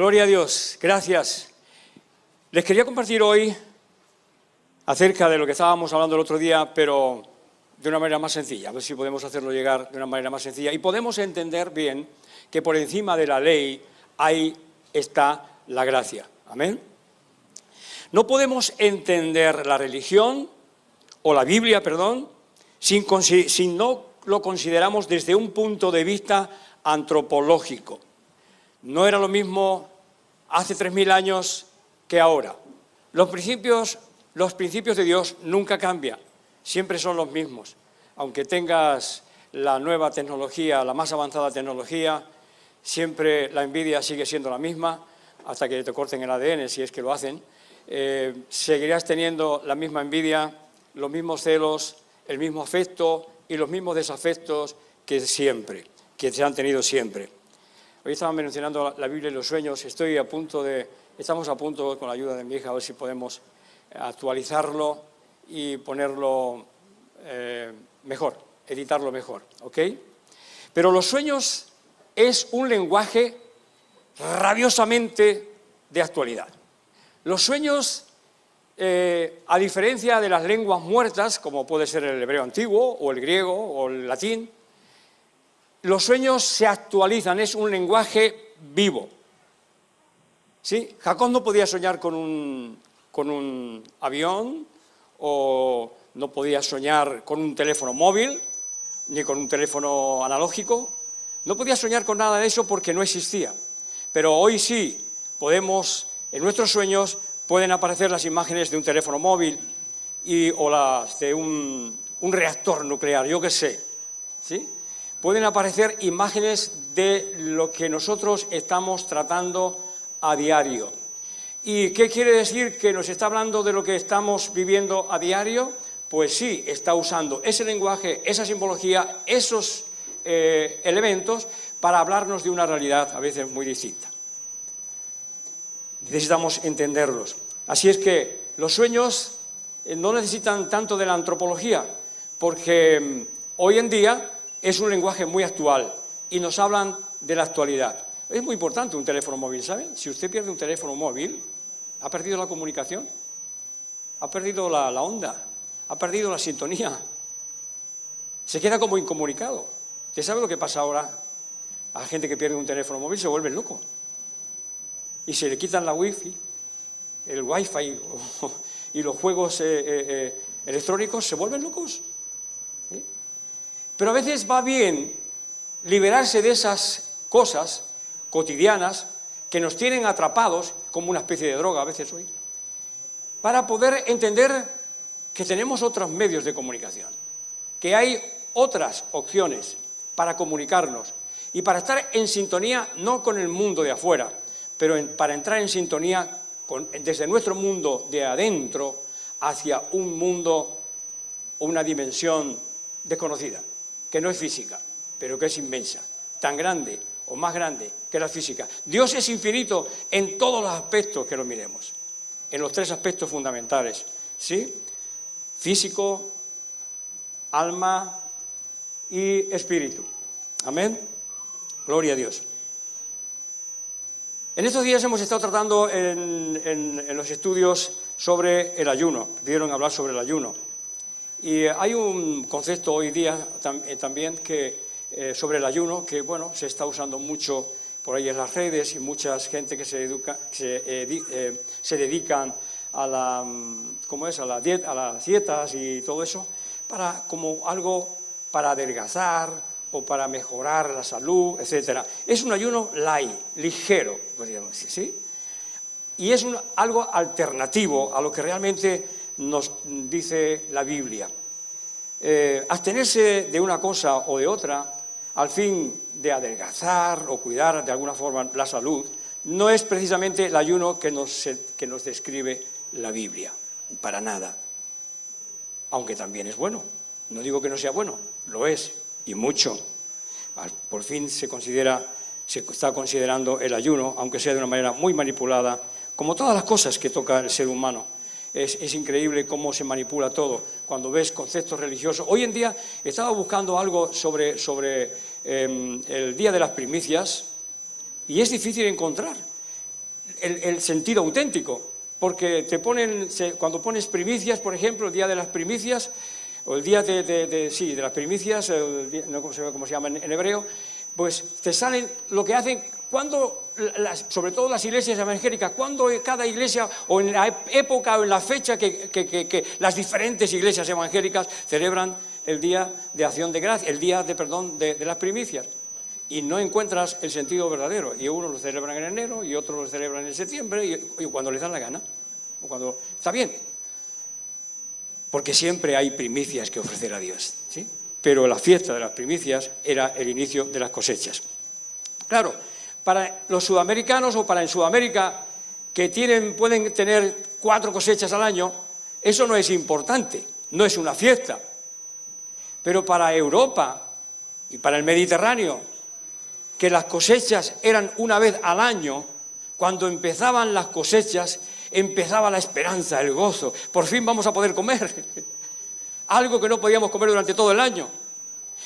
Gloria a Dios, gracias. Les quería compartir hoy acerca de lo que estábamos hablando el otro día, pero de una manera más sencilla, a ver si podemos hacerlo llegar de una manera más sencilla y podemos entender bien que por encima de la ley ahí está la gracia. Amén. No podemos entender la religión, o la Biblia, perdón, si no lo consideramos desde un punto de vista antropológico. No era lo mismo hace 3000 años que ahora. Los principios de Dios nunca cambian, siempre son los mismos. Aunque tengas la nueva tecnología, la más avanzada tecnología, siempre la envidia sigue siendo la misma, hasta que te corten el ADN, si es que lo hacen. Seguirás teniendo la misma envidia, los mismos celos, el mismo afecto y los mismos desafectos que siempre, que se han tenido siempre. Hoy estaban mencionando la Biblia y los sueños. Estamos a punto, con la ayuda de mi hija, a ver si podemos actualizarlo y ponerlo mejor, editarlo mejor, ¿ok? Pero los sueños es un lenguaje rabiosamente de actualidad. Los sueños, a diferencia de las lenguas muertas, como puede ser el hebreo antiguo, o el griego, o el latín, los sueños se actualizan, es un lenguaje vivo. ¿Sí? Jacob no podía soñar con un avión, o no podía soñar con un teléfono móvil, ni con un teléfono analógico. No podía soñar con nada de eso porque no existía. Pero hoy sí podemos, en nuestros sueños, pueden aparecer las imágenes de un teléfono móvil o las de un reactor nuclear, yo qué sé, ¿sí? Pueden aparecer imágenes de lo que nosotros estamos tratando a diario. ¿Y qué quiere decir? ¿Que nos está hablando de lo que estamos viviendo a diario? Pues sí, está usando ese lenguaje, esa simbología, esos elementos para hablarnos de una realidad a veces muy distinta. Necesitamos entenderlos. Así es que los sueños no necesitan tanto de la antropología, porque hoy en día es un lenguaje muy actual y nos hablan de la actualidad. Es muy importante un teléfono móvil, ¿saben? Si usted pierde un teléfono móvil, ha perdido la comunicación, ha perdido la onda, ha perdido la sintonía, se queda como incomunicado. ¿Usted sabe lo que pasa ahora? A la gente que pierde un teléfono móvil se vuelve loco. Y se le quitan la wifi, el wifi y los juegos electrónicos, se vuelven locos. ¿Sí? Pero a veces va bien liberarse de esas cosas cotidianas que nos tienen atrapados, como una especie de droga a veces hoy, para poder entender que tenemos otros medios de comunicación, que hay otras opciones para comunicarnos y para estar en sintonía no con el mundo de afuera, pero para entrar en sintonía desde nuestro mundo de adentro hacia un mundo o una dimensión desconocida, que no es física, pero que es inmensa, tan grande o más grande que la física. Dios es infinito en todos los aspectos que lo miremos, en los 3 aspectos fundamentales, ¿sí? Físico, alma y espíritu. Amén. Gloria a Dios. En estos días hemos estado tratando en los estudios sobre el ayuno, pidieron hablar sobre el ayuno. Y hay un concepto hoy día también sobre el ayuno que, bueno, se está usando mucho por ahí en las redes y mucha gente que se dedican a las dietas y todo eso, como algo para adelgazar o para mejorar la salud, etcétera. Es un ayuno light, ligero, podríamos decir, ¿sí? Y es algo alternativo a lo que realmente nos dice la Biblia. Abstenerse de una cosa o de otra, al fin de adelgazar o cuidar de alguna forma la salud, no es precisamente el ayuno que nos describe la Biblia, para nada. Aunque también es bueno, no digo que no sea bueno, lo es, y mucho. Por fin se está considerando el ayuno, aunque sea de una manera muy manipulada, como todas las cosas que toca el ser humano. Es increíble cómo se manipula todo cuando ves conceptos religiosos. Hoy en día estaba buscando algo sobre el Día de las Primicias y es difícil encontrar. el sentido auténtico, porque cuando pones primicias, por ejemplo, el día de las primicias, o el día de las primicias, no sé cómo se llama en hebreo, pues te salen lo que hacen sobre todo las iglesias evangélicas, cuando cada iglesia, o en la época o en la fecha que las diferentes iglesias evangélicas celebran el día de acción de gracia, el día de las primicias. Y no encuentras el sentido verdadero. Y unos lo celebran en enero y otros lo celebran en septiembre y cuando les dan la gana. O cuando está bien. Porque siempre hay primicias que ofrecer a Dios, ¿sí? Pero la fiesta de las primicias era el inicio de las cosechas. Claro, para los sudamericanos o para en Sudamérica que pueden tener 4 cosechas al año, eso no es importante, no es una fiesta. Pero para Europa y para el Mediterráneo, que las cosechas eran una vez al año, cuando empezaban las cosechas, empezaba la esperanza, el gozo. Por fin vamos a poder comer algo que no podíamos comer durante todo el año.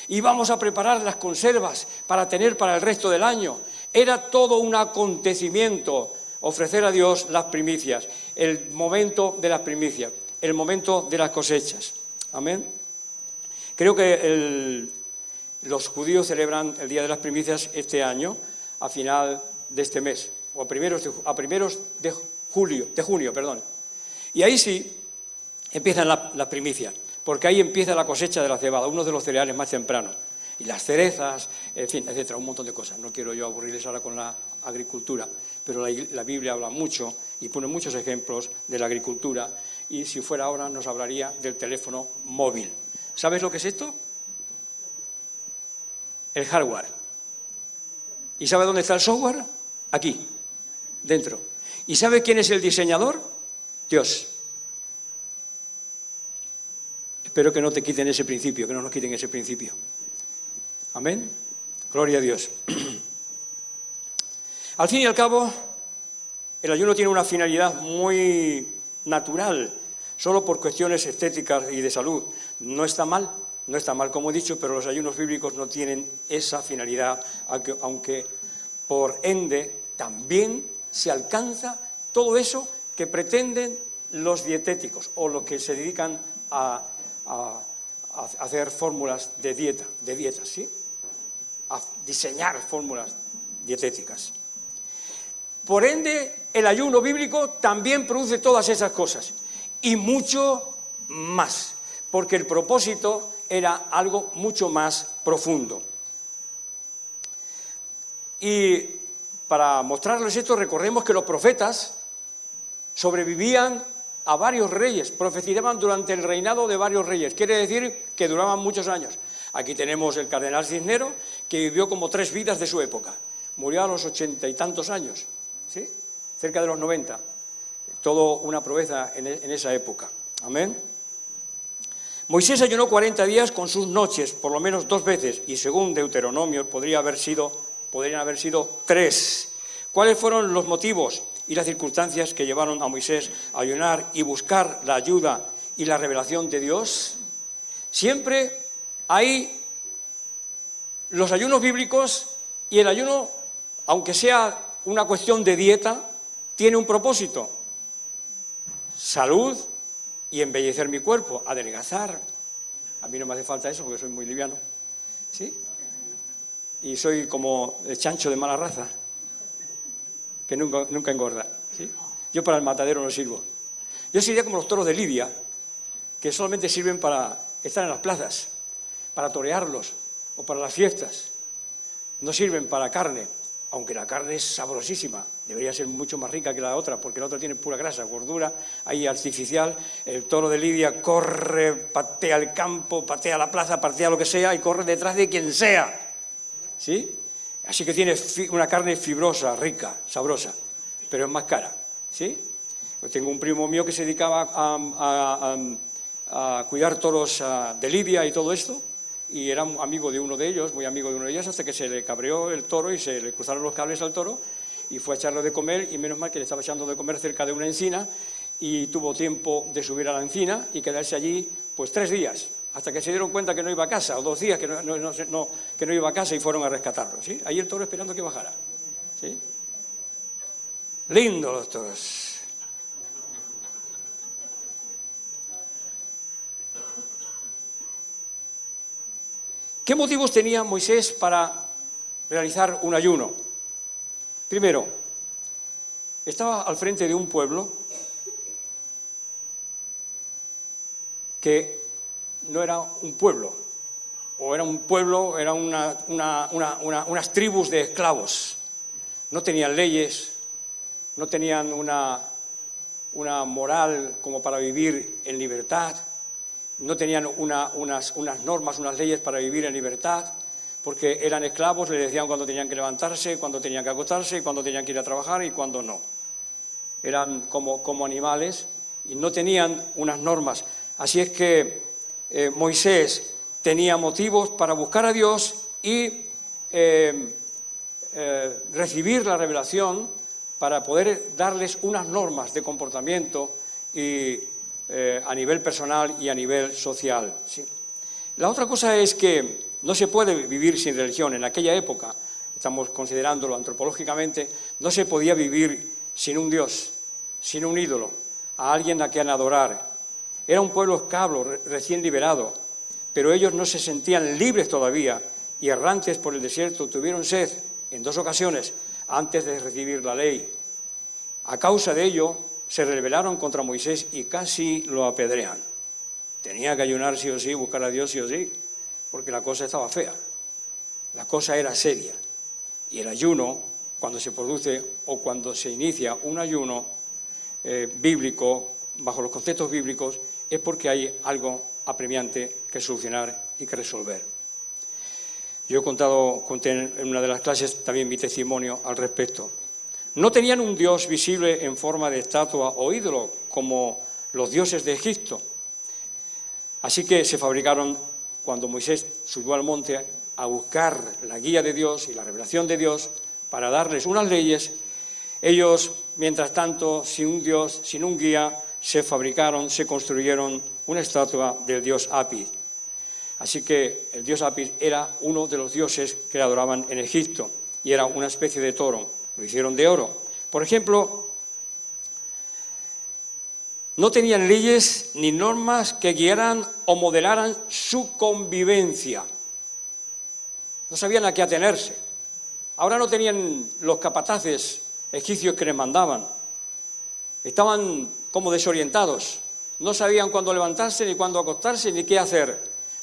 Y vamos a preparar las conservas para tener para el resto del año. Era todo un acontecimiento ofrecer a Dios las primicias, el momento de las primicias, el momento de las cosechas. Amén. Creo que los judíos celebran el Día de las Primicias este año, a final de este mes, o a primeros de junio. Y ahí sí empiezan las primicias, porque ahí empieza la cosecha de la cebada, uno de los cereales más tempranos. Y las cerezas, en fin, etcétera, un montón de cosas. No quiero yo aburrirles ahora con la agricultura, pero la Biblia habla mucho y pone muchos ejemplos de la agricultura, y si fuera ahora nos hablaría del teléfono móvil. ¿Sabes lo que es esto? El hardware. ¿Y sabe dónde está el software? Aquí, dentro. ¿Y sabe quién es el diseñador? Dios. Espero que no te quiten ese principio, que no nos quiten ese principio. Amén. Gloria a Dios. Al fin y al cabo, el ayuno tiene una finalidad muy natural, solo por cuestiones estéticas y de salud. No está mal como he dicho, pero los ayunos bíblicos no tienen esa finalidad, aunque por ende también se alcanza todo eso que pretenden los dietéticos o los que se dedican a hacer fórmulas de dietas, ¿sí? A diseñar fórmulas dietéticas. Por ende, el ayuno bíblico también produce todas esas cosas y mucho más, porque el propósito era algo mucho más profundo. Y para mostrarles esto, recordemos que los profetas sobrevivían a varios reyes, profetizaban durante el reinado de varios reyes, quiere decir que duraban muchos años. Aquí tenemos el cardenal Cisneros, que vivió como 3 vidas de su época, murió a los 80 y tantos años, ¿sí? Cerca de los 90, todo una proeza en esa época. Amén. Moisés ayunó 40 días con sus noches, por lo menos 2 veces, y según Deuteronomio podrían haber sido 3. ¿Cuáles fueron los motivos y las circunstancias que llevaron a Moisés a ayunar y buscar la ayuda y la revelación de Dios? Siempre hay los ayunos bíblicos, y el ayuno, aunque sea una cuestión de dieta, tiene un propósito: salud y embellecer mi cuerpo, adelgazar. A mí no me hace falta eso porque soy muy liviano, ¿sí? Y soy como el chancho de mala raza, que nunca engorda, ¿sí? Yo para el matadero no sirvo. Yo sería como los toros de Lidia, que solamente sirven para estar en las plazas, para torearlos o para las fiestas. No sirven para carne, aunque la carne es sabrosísima. Debería ser mucho más rica que la otra, porque la otra tiene pura grasa, gordura, ahí artificial. El toro de Lidia corre, patea el campo, patea la plaza, patea lo que sea y corre detrás de quien sea, ¿sí? Así que tiene una carne fibrosa, rica, sabrosa, pero es más cara, ¿sí? Yo tengo un primo mío que se dedicaba a cuidar toros de Lidia y todo esto, y era amigo de uno de ellos, muy amigo de uno de ellos, hasta que se le cabreó el toro y se le cruzaron los cables al toro y fue a echarlo de comer, y menos mal que le estaba echando de comer cerca de una encina, y tuvo tiempo de subir a la encina y quedarse allí pues 3 días, hasta que se dieron cuenta que no iba a casa, o 2 días que no iba a casa, y fueron a rescatarlo, ¿sí? Ahí el toro esperando que bajara, ¿sí? Lindos los toros. ¿Qué motivos tenía Moisés para realizar un ayuno? Primero, estaba al frente de un pueblo que no era un pueblo, o era un pueblo, eran unas tribus de esclavos. No tenían leyes, no tenían una moral como para vivir en libertad, no tenían unas normas, unas leyes para vivir en libertad, porque eran esclavos, les decían cuándo tenían que levantarse, cuándo tenían que acostarse, cuándo tenían que ir a trabajar y cuándo no. Eran como animales y no tenían unas normas. Así es que Moisés tenía motivos para buscar a Dios y recibir la revelación para poder darles unas normas de comportamiento y a nivel personal y a nivel social. ¿Sí? La otra cosa es que no se puede vivir sin religión. En aquella época, estamos considerándolo antropológicamente, no se podía vivir sin un Dios, sin un ídolo, a alguien a quien adorar. Era un pueblo esclavo, recién liberado, pero ellos no se sentían libres todavía y errantes por el desierto tuvieron sed en 2 ocasiones antes de recibir la ley. A causa de ello, se rebelaron contra Moisés y casi lo apedrean. Tenía que ayunar sí o sí, buscar a Dios sí o sí, porque la cosa estaba fea. La cosa era seria. Y el ayuno, cuando se produce o cuando se inicia un ayuno bíblico, bajo los conceptos bíblicos, es porque hay algo apremiante que solucionar y que resolver. Yo conté en una de las clases también mi testimonio al respecto. No tenían un Dios visible en forma de estatua o ídolo, como los dioses de Egipto. Así que se fabricaron, cuando Moisés subió al monte a buscar la guía de Dios y la revelación de Dios para darles unas leyes, ellos, mientras tanto, sin un Dios, sin un guía, se construyeron una estatua del dios Apis. Así que el dios Apis era uno de los dioses que adoraban en Egipto y era una especie de toro. Lo hicieron de oro. Por ejemplo, no tenían leyes ni normas que guiaran o modelaran su convivencia. No sabían a qué atenerse. Ahora no tenían los capataces egipcios que les mandaban. Estaban como desorientados. No sabían cuándo levantarse, ni cuándo acostarse, ni qué hacer.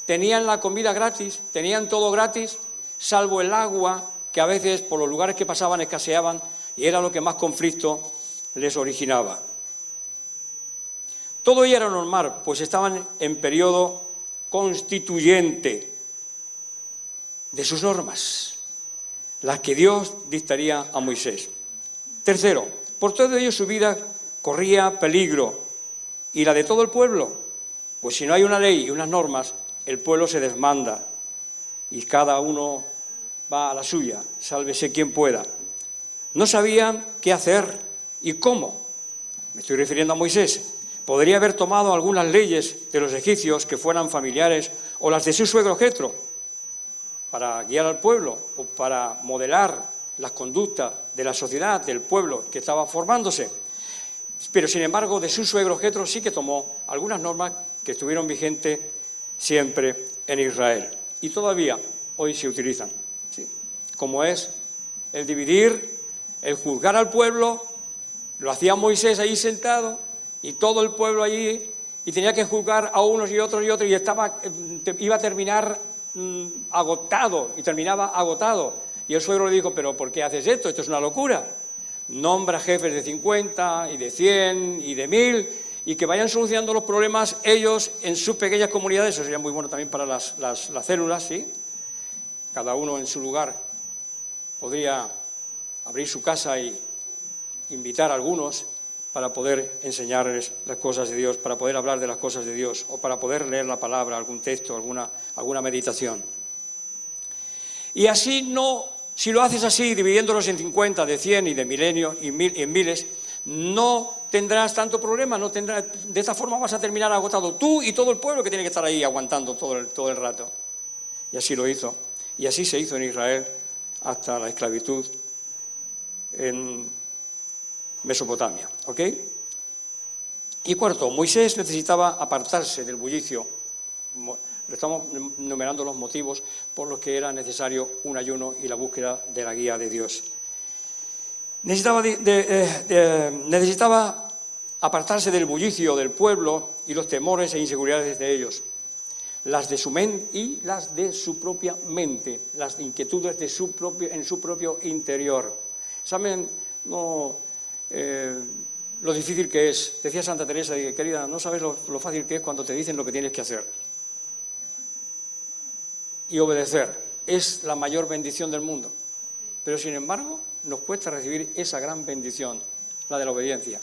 Tenían la comida gratis, tenían todo gratis, salvo el agua, que a veces por los lugares que pasaban escaseaban y era lo que más conflicto les originaba. Todo ello era normal, pues estaban en periodo constituyente de sus normas, las que Dios dictaría a Moisés. Tercero, por todo ello su vida corría peligro y la de todo el pueblo, pues si no hay una ley y unas normas, el pueblo se desmanda y cada uno va a la suya, sálvese quien pueda. No sabían qué hacer y cómo. Me estoy refiriendo a Moisés. Podría haber tomado algunas leyes de los egipcios que fueran familiares o las de su suegro Jetro para guiar al pueblo o para modelar las conductas de la sociedad, del pueblo que estaba formándose. Pero, sin embargo, de su suegro Jetro sí que tomó algunas normas que estuvieron vigentes siempre en Israel y todavía hoy se utilizan. ¿Sí? Como es el dividir, el juzgar al pueblo, lo hacía Moisés allí sentado y todo el pueblo allí y tenía que juzgar a unos y otros y iba a terminar agotado y terminaba agotado. Y el suegro le dijo, pero ¿por qué haces esto? Esto es una locura. Nombra jefes de 50 y de 100 y de 1000 y que vayan solucionando los problemas ellos en sus pequeñas comunidades. Eso sería muy bueno también para las células, ¿sí? Cada uno en su lugar podría abrir su casa y invitar a algunos para poder enseñarles las cosas de Dios, para poder hablar de las cosas de Dios o para poder leer la palabra, algún texto, alguna meditación. Y así no, si lo haces así, dividiéndolos en 50, de 100 y de milenios y en miles, no tendrás tanto problema, de esta forma vas a terminar agotado tú y todo el pueblo que tiene que estar ahí aguantando todo el rato. Y así lo hizo. Y así se hizo en Israel hasta la esclavitud en Mesopotamia. ¿Ok? Y cuarto, Moisés necesitaba apartarse del bullicio. Estamos numerando los motivos por los que era necesario un ayuno y la búsqueda de la guía de Dios. Necesitaba apartarse del bullicio del pueblo y los temores e inseguridades de ellos, las de su mente y las de su propia mente, las inquietudes de en su propio interior. ¿Saben lo difícil que es? Decía Santa Teresa, querida, no sabes lo fácil que es cuando te dicen lo que tienes que hacer. Y obedecer es la mayor bendición del mundo. Pero sin embargo, nos cuesta recibir esa gran bendición, la de la obediencia.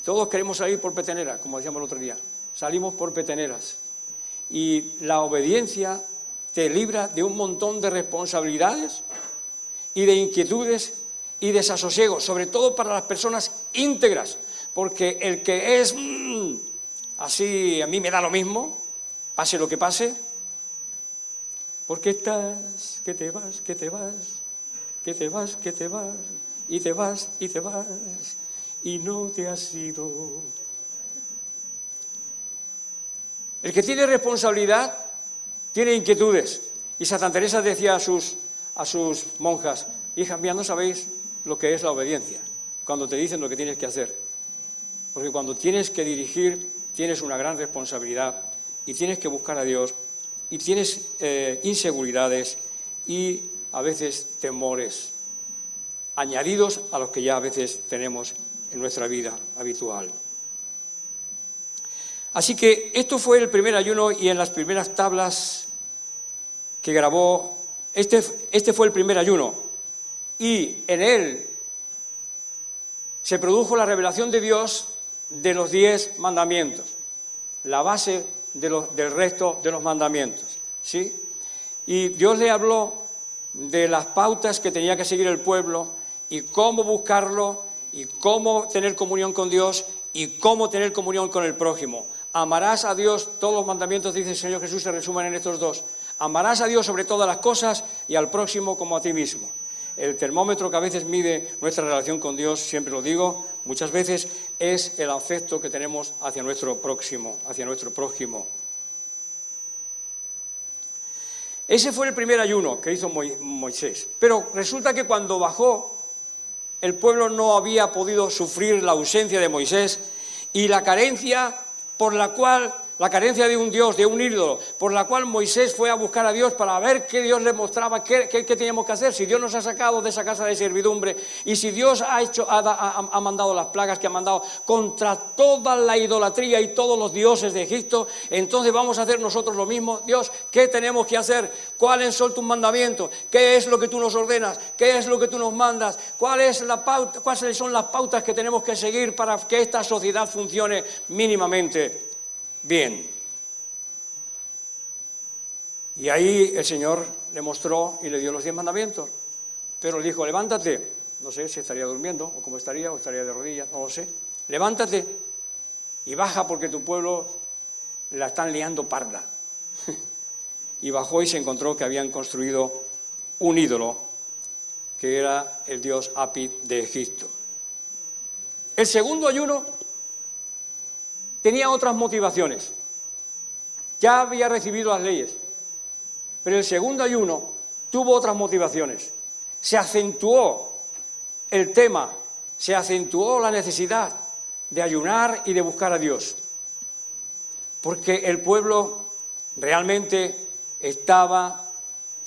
Todos queremos salir por peteneras, como decíamos el otro día. Salimos por peteneras. Y la obediencia te libra de un montón de responsabilidades y de inquietudes y desasosiego, sobre todo para las personas íntegras, porque el que es así, a mí me da lo mismo, pase lo que pase, porque estás, que te vas, que te vas, que te vas, que te vas, y te vas, y te vas, y no te has ido. El que tiene responsabilidad tiene inquietudes. Y Santa Teresa decía a sus monjas, hijas mías, no sabéis lo que es la obediencia, cuando te dicen lo que tienes que hacer. Porque cuando tienes que dirigir, tienes una gran responsabilidad y tienes que buscar a Dios y tienes inseguridades y a veces temores añadidos a los que ya a veces tenemos en nuestra vida habitual. Así que esto fue el primer ayuno y en las primeras tablas que grabó, este fue el primer ayuno y en él se produjo la revelación de Dios de los 10 mandamientos, la base del resto de los mandamientos, ¿sí? Y Dios le habló de las pautas que tenía que seguir el pueblo y cómo buscarlo y cómo tener comunión con Dios y cómo tener comunión con el prójimo. Amarás a Dios, todos los mandamientos, dice el Señor Jesús, se resumen en estos dos. Amarás a Dios sobre todas las cosas y al próximo como a ti mismo. El termómetro que a veces mide nuestra relación con Dios, siempre lo digo, muchas veces es el afecto que tenemos hacia nuestro próximo, hacia nuestro prójimo. Ese fue el primer ayuno que hizo Moisés. Pero resulta que cuando bajó, el pueblo no había podido sufrir la ausencia de Moisés y la carencia la carencia de un Dios, de un ídolo, por la cual Moisés fue a buscar a Dios para ver qué Dios le mostraba, qué teníamos que hacer, si Dios nos ha sacado de esa casa de servidumbre y si Dios ha mandado las plagas que ha mandado contra toda la idolatría y todos los dioses de Egipto, entonces vamos a hacer nosotros lo mismo. Dios, ¿qué tenemos que hacer? ¿Cuáles son tus mandamientos? ¿Qué es lo que tú nos ordenas? ¿Qué es lo que tú nos mandas? ¿Cuáles son las pautas que tenemos que seguir para que esta sociedad funcione mínimamente bien? Y ahí el Señor le mostró y le dio los 10 mandamientos. Pero le dijo, levántate. No sé si estaría durmiendo o cómo estaría, o estaría de rodillas, no lo sé. Levántate y baja porque tu pueblo la están liando parda. Y bajó y se encontró que habían construido un ídolo que era el dios Apis de Egipto. El segundo ayuno tenía otras motivaciones. Ya había recibido las leyes, pero el segundo ayuno tuvo otras motivaciones. Se acentuó el tema, se acentuó la necesidad de ayunar y de buscar a Dios, porque el pueblo realmente estaba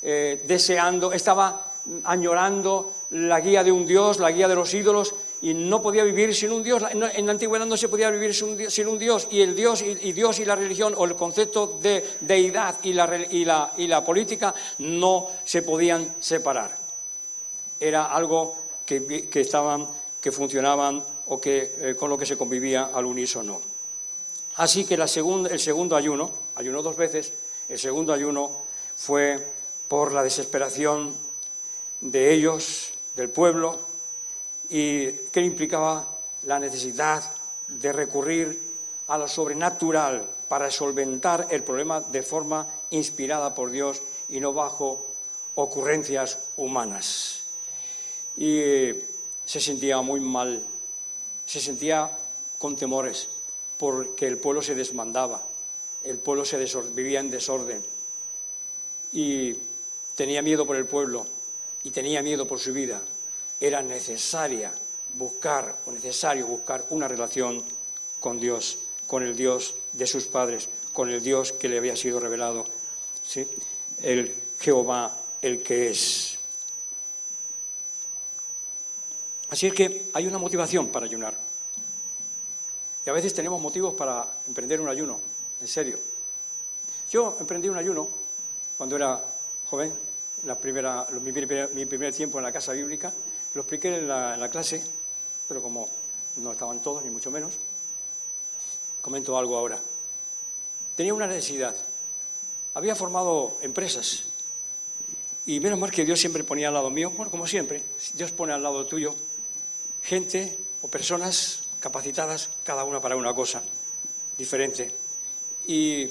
deseando, estaba añorando la guía de un Dios, la guía de los ídolos, y no podía vivir sin un Dios. En la antigüedad no se podía vivir sin un Dios, y el Dios y la religión, o el concepto de deidad y la política no se podían separar. Era algo que funcionaban o con lo que se convivía al unísono. Así que el segundo ayuno, ayunó 2 veces, el segundo ayuno fue por la desesperación de ellos, del pueblo, y que implicaba la necesidad de recurrir a lo sobrenatural para solventar el problema de forma inspirada por Dios y no bajo ocurrencias humanas. Y se sentía muy mal se sentía con temores, porque el pueblo se desmandaba, el pueblo vivía en desorden, y tenía miedo por el pueblo, y tenía miedo por su vida. Era necesario buscar una relación con Dios, con el Dios de sus padres, con el Dios que le había sido revelado, ¿sí? El Jehová, el que es. Así es que hay una motivación para ayunar. Y a veces tenemos motivos para emprender un ayuno, en serio. Yo emprendí un ayuno cuando era joven, mi primer tiempo en la casa bíblica. Lo expliqué en la clase, pero como no estaban todos, ni mucho menos, comento algo ahora. Tenía una necesidad. Había formado empresas y menos mal que Dios siempre ponía al lado mío, bueno, como siempre, Dios pone al lado tuyo gente o personas capacitadas, cada una para una cosa diferente. Y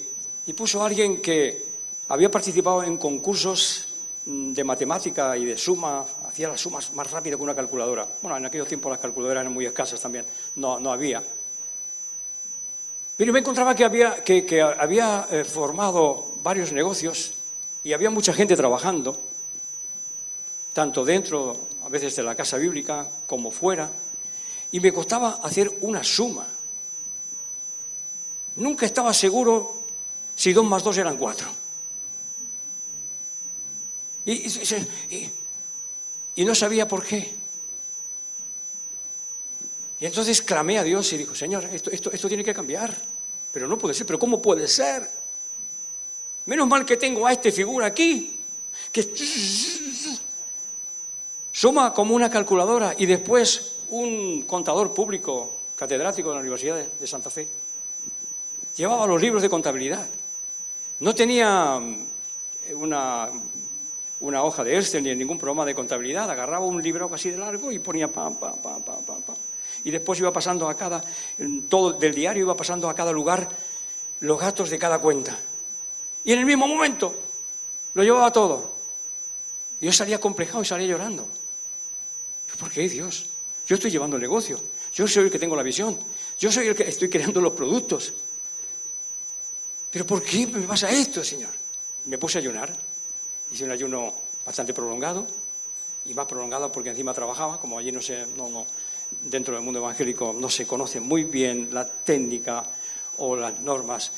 puso a alguien que había participado en concursos de matemática y de suma, hacía las sumas más rápido que una calculadora. Bueno, en aquellos tiempos las calculadoras eran muy escasas también, no había. Pero me encontraba que había formado varios negocios y había mucha gente trabajando, tanto dentro, a veces de la casa bíblica, como fuera, y me costaba hacer una suma. Nunca estaba seguro si 2 más 2 eran 4. Y no sabía por qué. Y entonces clamé a Dios y dijo, Señor, esto tiene que cambiar. Pero no puede ser. ¿Pero cómo puede ser? Menos mal que tengo a esta figura aquí, que suma como una calculadora, y después un contador público, catedrático de la Universidad de Santa Fe. Llevaba los libros de contabilidad. No tenía una hoja de Excel ni en ningún programa de contabilidad. Agarraba un libro así de largo y ponía pam. Y después iba pasando todo del diario, iba pasando a cada lugar los gastos de cada cuenta. Y en el mismo momento lo llevaba todo. Y yo salía complejado y salía llorando. ¿Por qué, Dios? Yo estoy llevando el negocio. Yo soy el que tengo la visión. Yo soy el que estoy creando los productos. ¿Pero por qué me pasa esto, Señor? Me puse a ayunar. Hice un ayuno bastante prolongado. Y más prolongado porque encima trabajaba. Como allí dentro del mundo evangélico no se conoce muy bien la técnica o las normas,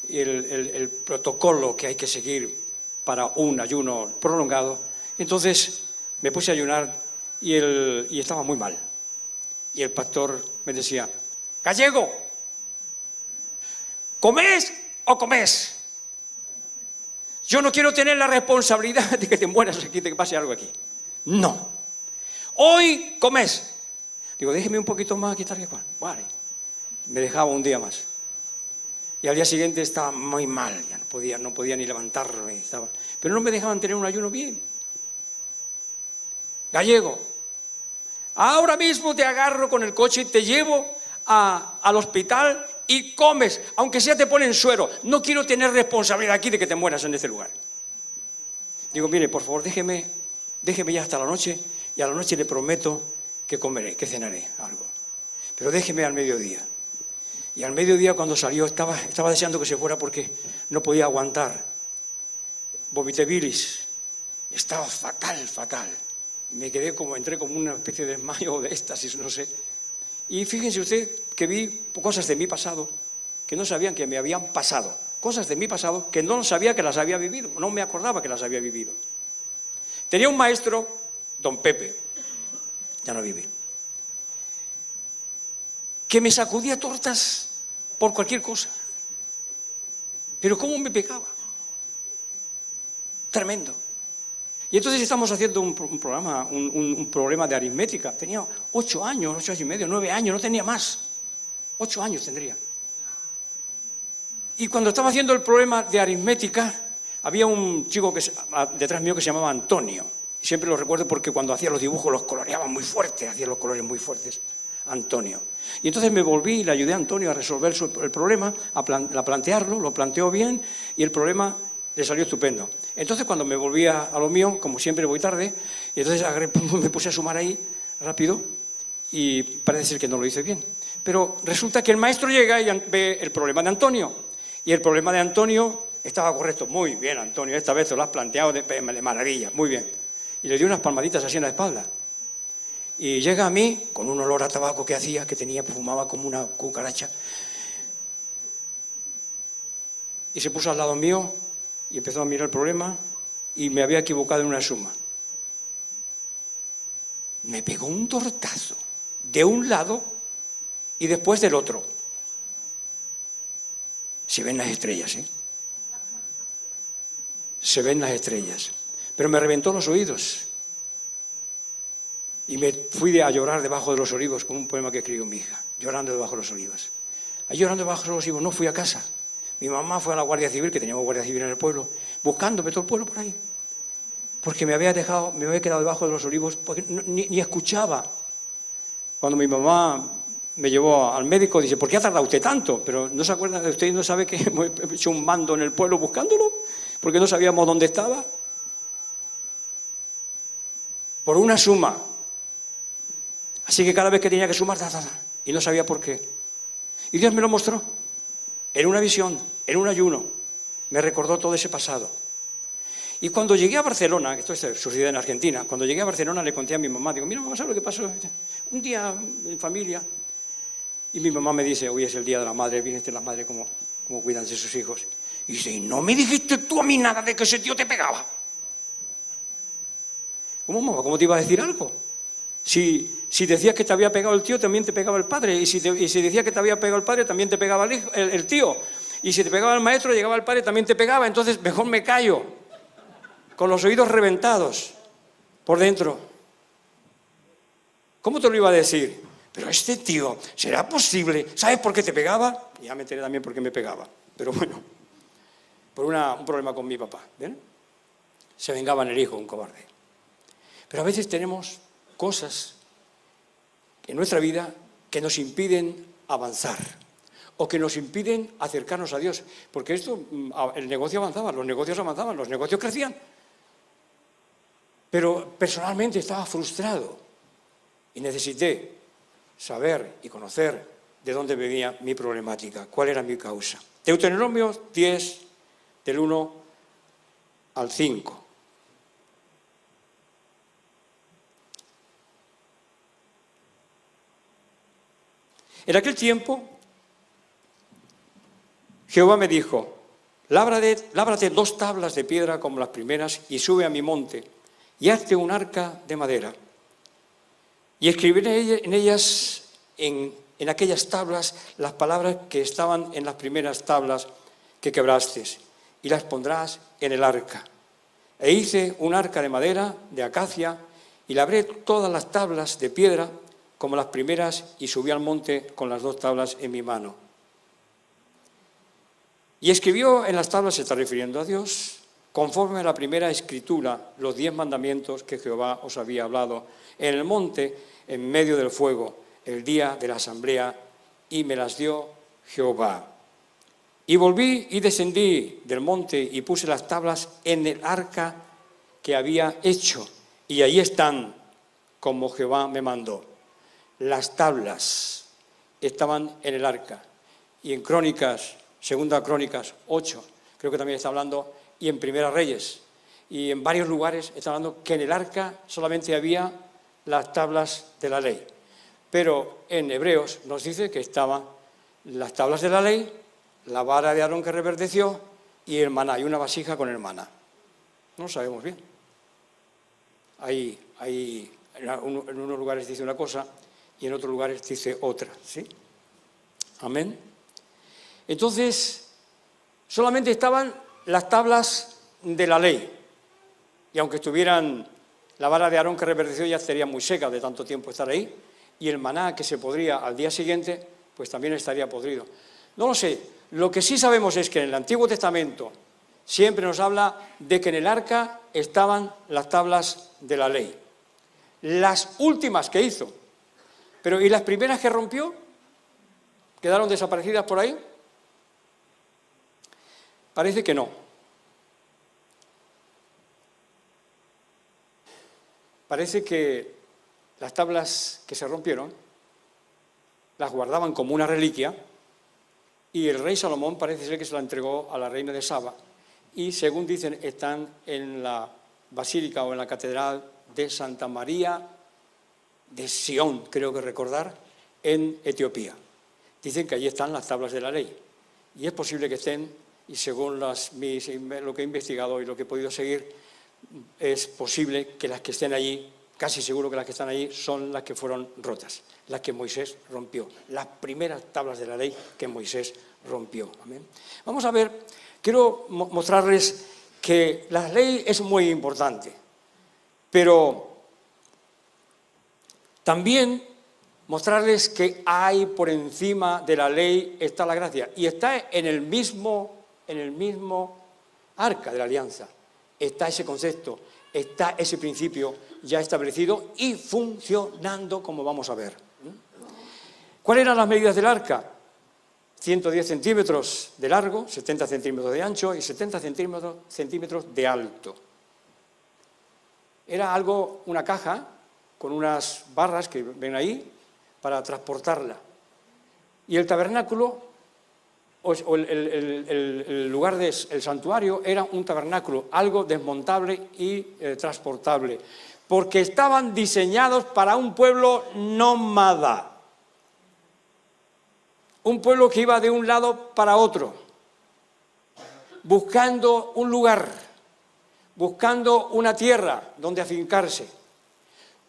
el protocolo que hay que seguir para un ayuno prolongado. Entonces me puse a ayunar y estaba muy mal. Y el pastor me decía, Gallego, ¿comés o comés? Yo no quiero tener la responsabilidad de que te mueras aquí, de que pase algo aquí. No. Hoy comés. Digo, déjeme un poquito más aquí, tal que cual. Vale. Me dejaba un día más. Y al día siguiente estaba muy mal, ya no podía ni levantarme. Pero no me dejaban tener un ayuno bien. Gallego, ahora mismo te agarro con el coche y te llevo al hospital y comes, aunque sea te ponen suero. No quiero tener responsabilidad aquí de que te mueras en este lugar. Digo, mire, por favor, déjeme ya hasta la noche, y a la noche le prometo que comeré, que cenaré algo. Pero déjeme al mediodía. Y al mediodía, cuando salió, estaba deseando que se fuera porque no podía aguantar. Vomité bilis. Estaba fatal. Entré como una especie de desmayo o de éxtasis, no sé. Y fíjense usted que vi cosas de mi pasado que no sabían que me habían pasado. Cosas de mi pasado que no sabía que las había vivido. No me acordaba que las había vivido. Tenía un maestro, don Pepe, ya no vive, que me sacudía tortas por cualquier cosa. Pero cómo me pegaba. Tremendo. Y entonces estamos haciendo un problema de aritmética. Tenía 8 años, 8 años y medio, 9 años, no tenía más. 8 años tendría. Y cuando estaba haciendo el problema de aritmética, había un chico detrás mío que se llamaba Antonio. Y siempre lo recuerdo porque cuando hacía los dibujos los coloreaba muy fuerte, hacía los colores muy fuertes. Antonio. Y entonces me volví y le ayudé a Antonio a resolver el problema, a plantearlo, lo planteó bien y el problema le salió estupendo. Entonces cuando me volví a lo mío, como siempre voy tarde, y entonces me puse a sumar ahí rápido y parece ser que no lo hice bien. Pero resulta que el maestro llega y ve el problema de Antonio. Y el problema de Antonio estaba correcto. Muy bien, Antonio, esta vez te lo has planteado de maravilla, muy bien. Y le dio unas palmaditas así en la espalda. Y llega a mí con un olor a tabaco que hacía, que tenía, fumaba como una cucaracha. Y se puso al lado mío y empezó a mirar el problema y me había equivocado en una suma. Me pegó un tortazo de un lado y después del otro. Se ven las estrellas, ¿eh? Se ven las estrellas. Pero me reventó los oídos. Y me fui a llorar debajo de los olivos con un poema que escribió mi hija, llorando debajo de los olivos. Ahí llorando debajo de los olivos no fui a casa. Mi mamá fue a la Guardia Civil, que teníamos Guardia Civil en el pueblo, buscándome todo el pueblo por ahí. Porque me había quedado debajo de los olivos, porque ni escuchaba. Cuando mi mamá me llevó al médico, dice, ¿por qué ha tardado usted tanto? Pero no se acuerda, usted no sabe que hemos hecho un mando en el pueblo buscándolo, porque no sabíamos dónde estaba. Por una suma. Así que cada vez que tenía que sumar, y no sabía por qué. Y Dios me lo mostró, en una visión, en un ayuno. Me recordó todo ese pasado. Y cuando llegué a Barcelona, esto sucedió en Argentina, cuando llegué a Barcelona le conté a mi mamá, digo, mira mamá, ¿sabes lo que pasó? Un día en familia, y mi mamá me dice, hoy es el día de la madre, fíjate las madres cómo cuidan de sus hijos. Y dice, ¿y no me dijiste tú a mí nada de que ese tío te pegaba? ¿Cómo, mamá? ¿Cómo te iba a decir algo? Si decías que te había pegado el tío, también te pegaba el padre. Y si decías que te había pegado el padre, también te pegaba el tío. Y si te pegaba el maestro, llegaba el padre, también te pegaba. Entonces, mejor me callo, con los oídos reventados por dentro. ¿Cómo te lo iba a decir? Pero este tío, ¿será posible? ¿Sabes por qué te pegaba? Y ya me enteré también por qué me pegaba. Pero bueno, por un problema con mi papá. ¿Ven? Se vengaba en el hijo, un cobarde. Pero a veces tenemos cosas en nuestra vida que nos impiden avanzar o que nos impiden acercarnos a Dios. Porque el negocio avanzaba, los negocios avanzaban, los negocios crecían. Pero personalmente estaba frustrado y necesité saber y conocer de dónde venía mi problemática, cuál era mi causa. Deuteronomio 10, del 1 al 5. En aquel tiempo, Jehová me dijo, lábrate 2 tablas de piedra como las primeras y sube a mi monte y hazte un arca de madera. Y escribiré en ellas, en aquellas tablas, las palabras que estaban en las primeras tablas que quebraste, y las pondrás en el arca. E hice un arca de madera, de acacia, y labré todas las tablas de piedra como las primeras, y subí al monte con las 2 tablas en mi mano. Y escribió en las tablas, se está refiriendo a Dios, conforme a la primera escritura, los 10 mandamientos que Jehová os había hablado en el monte, en medio del fuego, el día de la asamblea, y me las dio Jehová. Y volví y descendí del monte y puse las tablas en el arca que había hecho, y ahí están, como Jehová me mandó. Las tablas estaban en el arca. Y en Crónicas, Segunda Crónicas 8, creo que también está hablando, y en Primera Reyes, y en varios lugares está hablando que en el arca solamente había las tablas de la ley. Pero en Hebreos nos dice que estaban las tablas de la ley, la vara de Aarón que reverdeció y el maná, y una vasija con el maná. No lo sabemos bien. En unos lugares dice una cosa y en otros lugares dice otra, ¿sí? Amén. Entonces, solamente estaban las tablas de la ley. Y aunque estuvieran la vara de Aarón que reverdeció, ya estaría muy seca de tanto tiempo estar ahí. Y el maná que se podría al día siguiente, pues también estaría podrido. No lo sé. Lo que sí sabemos es que en el Antiguo Testamento siempre nos habla de que en el arca estaban las tablas de la ley. Las últimas que hizo. Pero ¿y las primeras que rompió? ¿Quedaron desaparecidas por ahí? Parece que no. Parece que las tablas que se rompieron las guardaban como una reliquia y el rey Salomón parece ser que se la entregó a la reina de Saba y, según dicen, están en la basílica o en la catedral de Santa María de Sion, creo que recordar, en Etiopía. Dicen que allí están las tablas de la ley y es posible que estén, y según lo que he investigado y lo que he podido seguir, es posible que las que estén allí, casi seguro que las que están allí, son las que fueron rotas, las que Moisés rompió, las primeras tablas de la ley que Moisés rompió. Amén. Vamos a ver, quiero mostrarles que la ley es muy importante, pero también mostrarles que hay por encima de la ley está la gracia, y está en el mismo arca de la alianza, está ese concepto, está ese principio ya establecido y funcionando, como vamos a ver. ¿Cuáles eran las medidas del arca? 110 centímetros de largo, 70 centímetros de ancho y 70 centímetros de alto. Era una caja con unas barras que ven ahí para transportarla. Y el tabernáculo, o el lugar del santuario, era un tabernáculo, algo desmontable y transportable, porque estaban diseñados para un pueblo nómada. Un pueblo que iba de un lado para otro, buscando un lugar, buscando una tierra donde afincarse.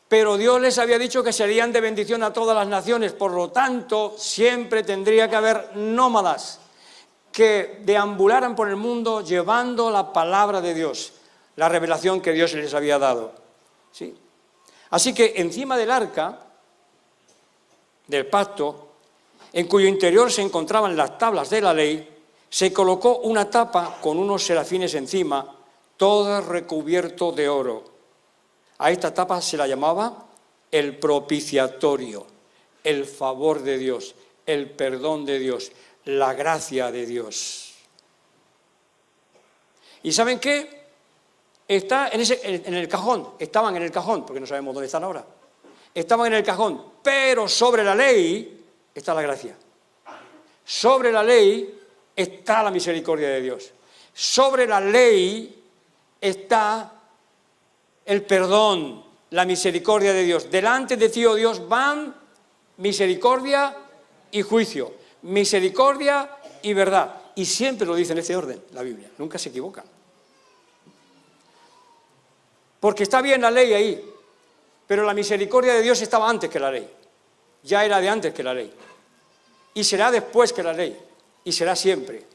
Pero Dios les había dicho que serían de bendición a todas las naciones, por lo tanto, siempre tendría que haber nómadas que deambularan por el mundo llevando la palabra de Dios, la revelación que Dios les había dado. ¿Sí? Así que encima del arca, del pacto, en cuyo interior se encontraban las tablas de la ley, se colocó una tapa con unos serafines encima, todo recubierto de oro. A esta tapa se la llamaba el propiciatorio, el favor de Dios, el perdón de Dios, la gracia de Dios. ¿Y saben qué? Está en el cajón, estaban en el cajón, porque no sabemos dónde están ahora. Estaban en el cajón, pero sobre la ley está la gracia. Sobre la ley está la misericordia de Dios. Sobre la ley está el perdón, la misericordia de Dios. Delante de ti, oh Dios, van misericordia y juicio, misericordia y verdad. Y siempre lo dice en este orden la Biblia, nunca se equivoca. Porque está bien la ley ahí, pero la misericordia de Dios estaba antes que la ley. Ya era de antes que la ley. Y será después que la ley. Y será siempre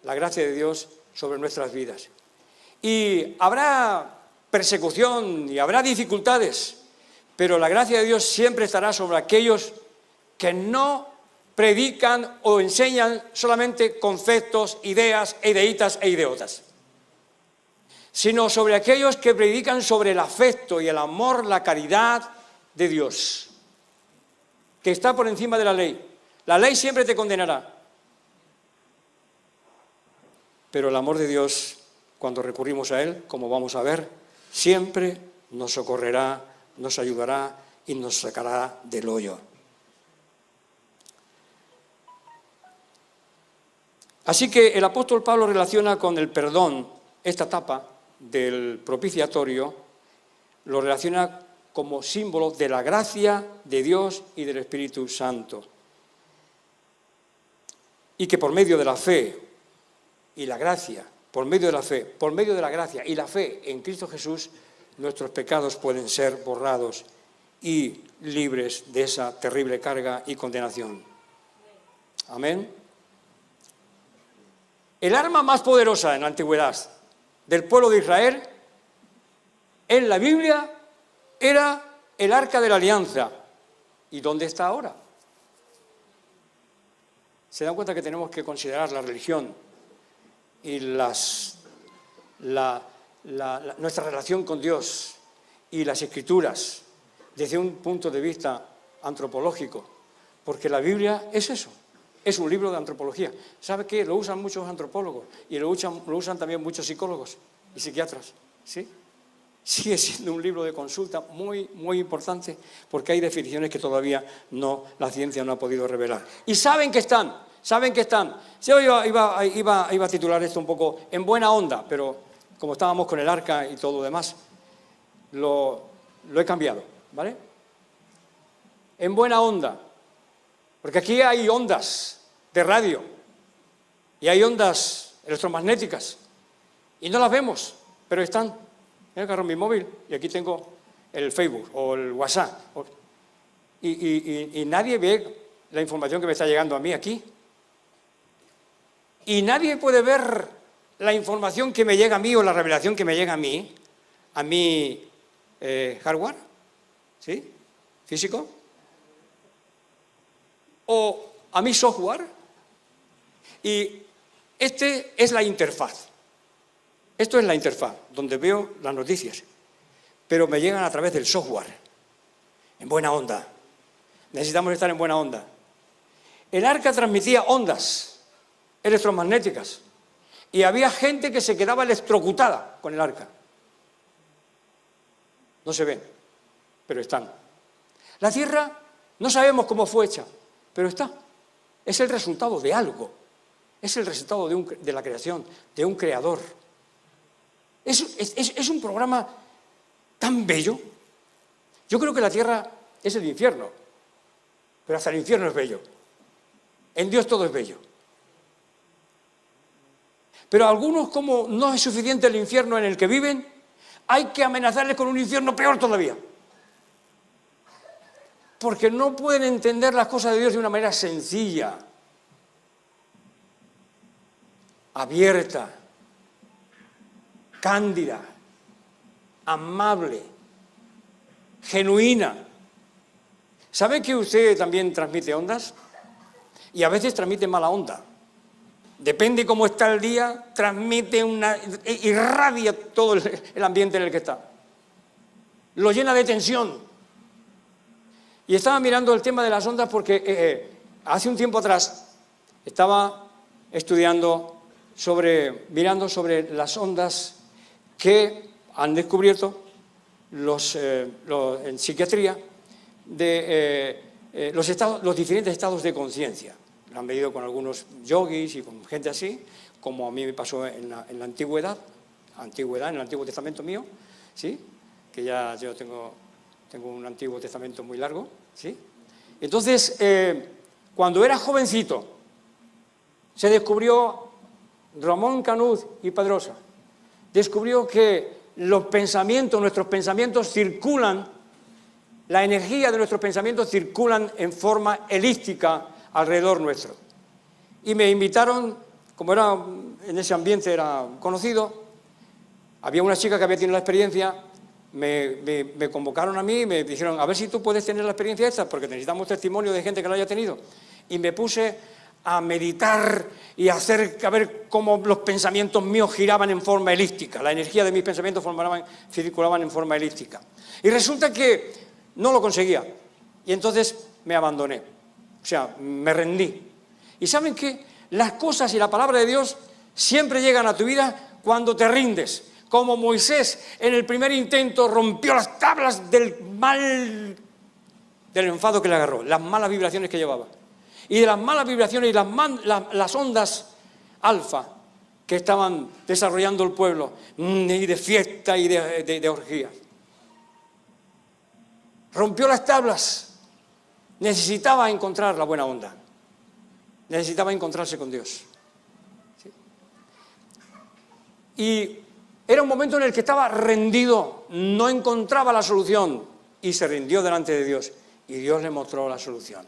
la gracia de Dios sobre nuestras vidas. Y habrá persecución y habrá dificultades, pero la gracia de Dios siempre estará sobre aquellos que no predican o enseñan solamente conceptos, ideas, ideitas e ideotas, sino sobre aquellos que predican sobre el afecto y el amor, la caridad de Dios, que está por encima de la ley. La ley siempre te condenará, pero el amor de Dios, cuando recurrimos a Él, como vamos a ver, siempre nos socorrerá, nos ayudará y nos sacará del hoyo. Así que el apóstol Pablo relaciona con el perdón esta etapa del propiciatorio, lo relaciona como símbolo de la gracia de Dios y del Espíritu Santo. Y que por medio de la fe y la gracia, por medio de la gracia y la fe en Cristo Jesús, nuestros pecados pueden ser borrados y libres de esa terrible carga y condenación. Amén. El arma más poderosa en la antigüedad del pueblo de Israel, en la Biblia, era el arca de la alianza. ¿Y dónde está ahora? Se dan cuenta que tenemos que considerar la religión y nuestra relación con Dios y las Escrituras desde un punto de vista antropológico, porque la Biblia es eso, es un libro de antropología. ¿Sabe qué? Lo usan muchos antropólogos y lo usan también muchos psicólogos y psiquiatras, ¿sí? sigue siendo un libro de consulta muy, muy importante, porque hay definiciones que todavía la ciencia no ha podido revelar. Y saben que están. Yo iba a titular esto un poco en buena onda, pero como estábamos con el arca y todo lo demás, lo he cambiado, ¿vale? En buena onda, porque aquí hay ondas de radio y hay ondas electromagnéticas y no las vemos, pero están. Yo agarro mi móvil y aquí tengo el Facebook o el WhatsApp y nadie ve la información que me está llegando a mí aquí. Y nadie puede ver la información que me llega a mí o la revelación que me llega a mi hardware, ¿sí? Físico, o a mi software. Y este es la interfaz. Esto es la interfaz, donde veo las noticias, pero me llegan a través del software, en buena onda. Necesitamos estar en buena onda. El arca transmitía ondas electromagnéticas y había gente que se quedaba electrocutada con el arca. No se ven, pero están. La tierra no sabemos cómo fue hecha, pero está. Es el resultado de algo. Es el resultado de la creación, de un creador. Es un programa tan bello. Yo creo que la tierra es el infierno, pero hasta el infierno es bello. En Dios todo es bello. Pero a algunos, como no es suficiente el infierno en el que viven, hay que amenazarles con un infierno peor todavía. Porque no pueden entender las cosas de Dios de una manera sencilla, abierta, cándida, amable, genuina. ¿Sabe que usted también transmite ondas? Y a veces transmite mala onda. Depende cómo está el día, transmite irradia todo el ambiente en el que está. Lo llena de tensión. Y estaba mirando el tema de las ondas porque hace un tiempo atrás estaba mirando sobre las ondas que han descubierto en psiquiatría de los diferentes estados de conciencia. Lo han medido con algunos yogis y con gente así, como a mí me pasó en la antigüedad, en el Antiguo Testamento mío, ¿sí? Que ya yo tengo un Antiguo Testamento muy largo, ¿sí? Entonces, cuando era jovencito, se descubrió, Ramón Canuz y Pedrosa, descubrió que nuestros pensamientos circulan, la energía de nuestros pensamientos circulan en forma elíptica alrededor nuestro. Y me invitaron, como en ese ambiente era conocido, había una chica que había tenido la experiencia, me convocaron a mí y me dijeron, a ver si tú puedes tener la experiencia esta, porque necesitamos testimonio de gente que lo haya tenido. Y me puse a meditar y a ver cómo los pensamientos míos giraban en forma elíptica, la energía de mis pensamientos circulaban en forma elíptica. Y resulta que no lo conseguía, y entonces me abandoné. O sea, me rendí. ¿Y saben qué? Las cosas y la palabra de Dios siempre llegan a tu vida cuando te rindes. Como Moisés en el primer intento rompió las tablas del enfado que le agarró, las malas vibraciones que llevaba. Y de las malas vibraciones y las ondas alfa que estaban desarrollando el pueblo, y de fiesta y de orgía. Rompió las tablas. Necesitaba encontrar la buena onda. Necesitaba encontrarse con Dios. ¿Sí? Y era un momento en el que estaba rendido, no encontraba la solución y se rindió delante de Dios. Y Dios le mostró la solución.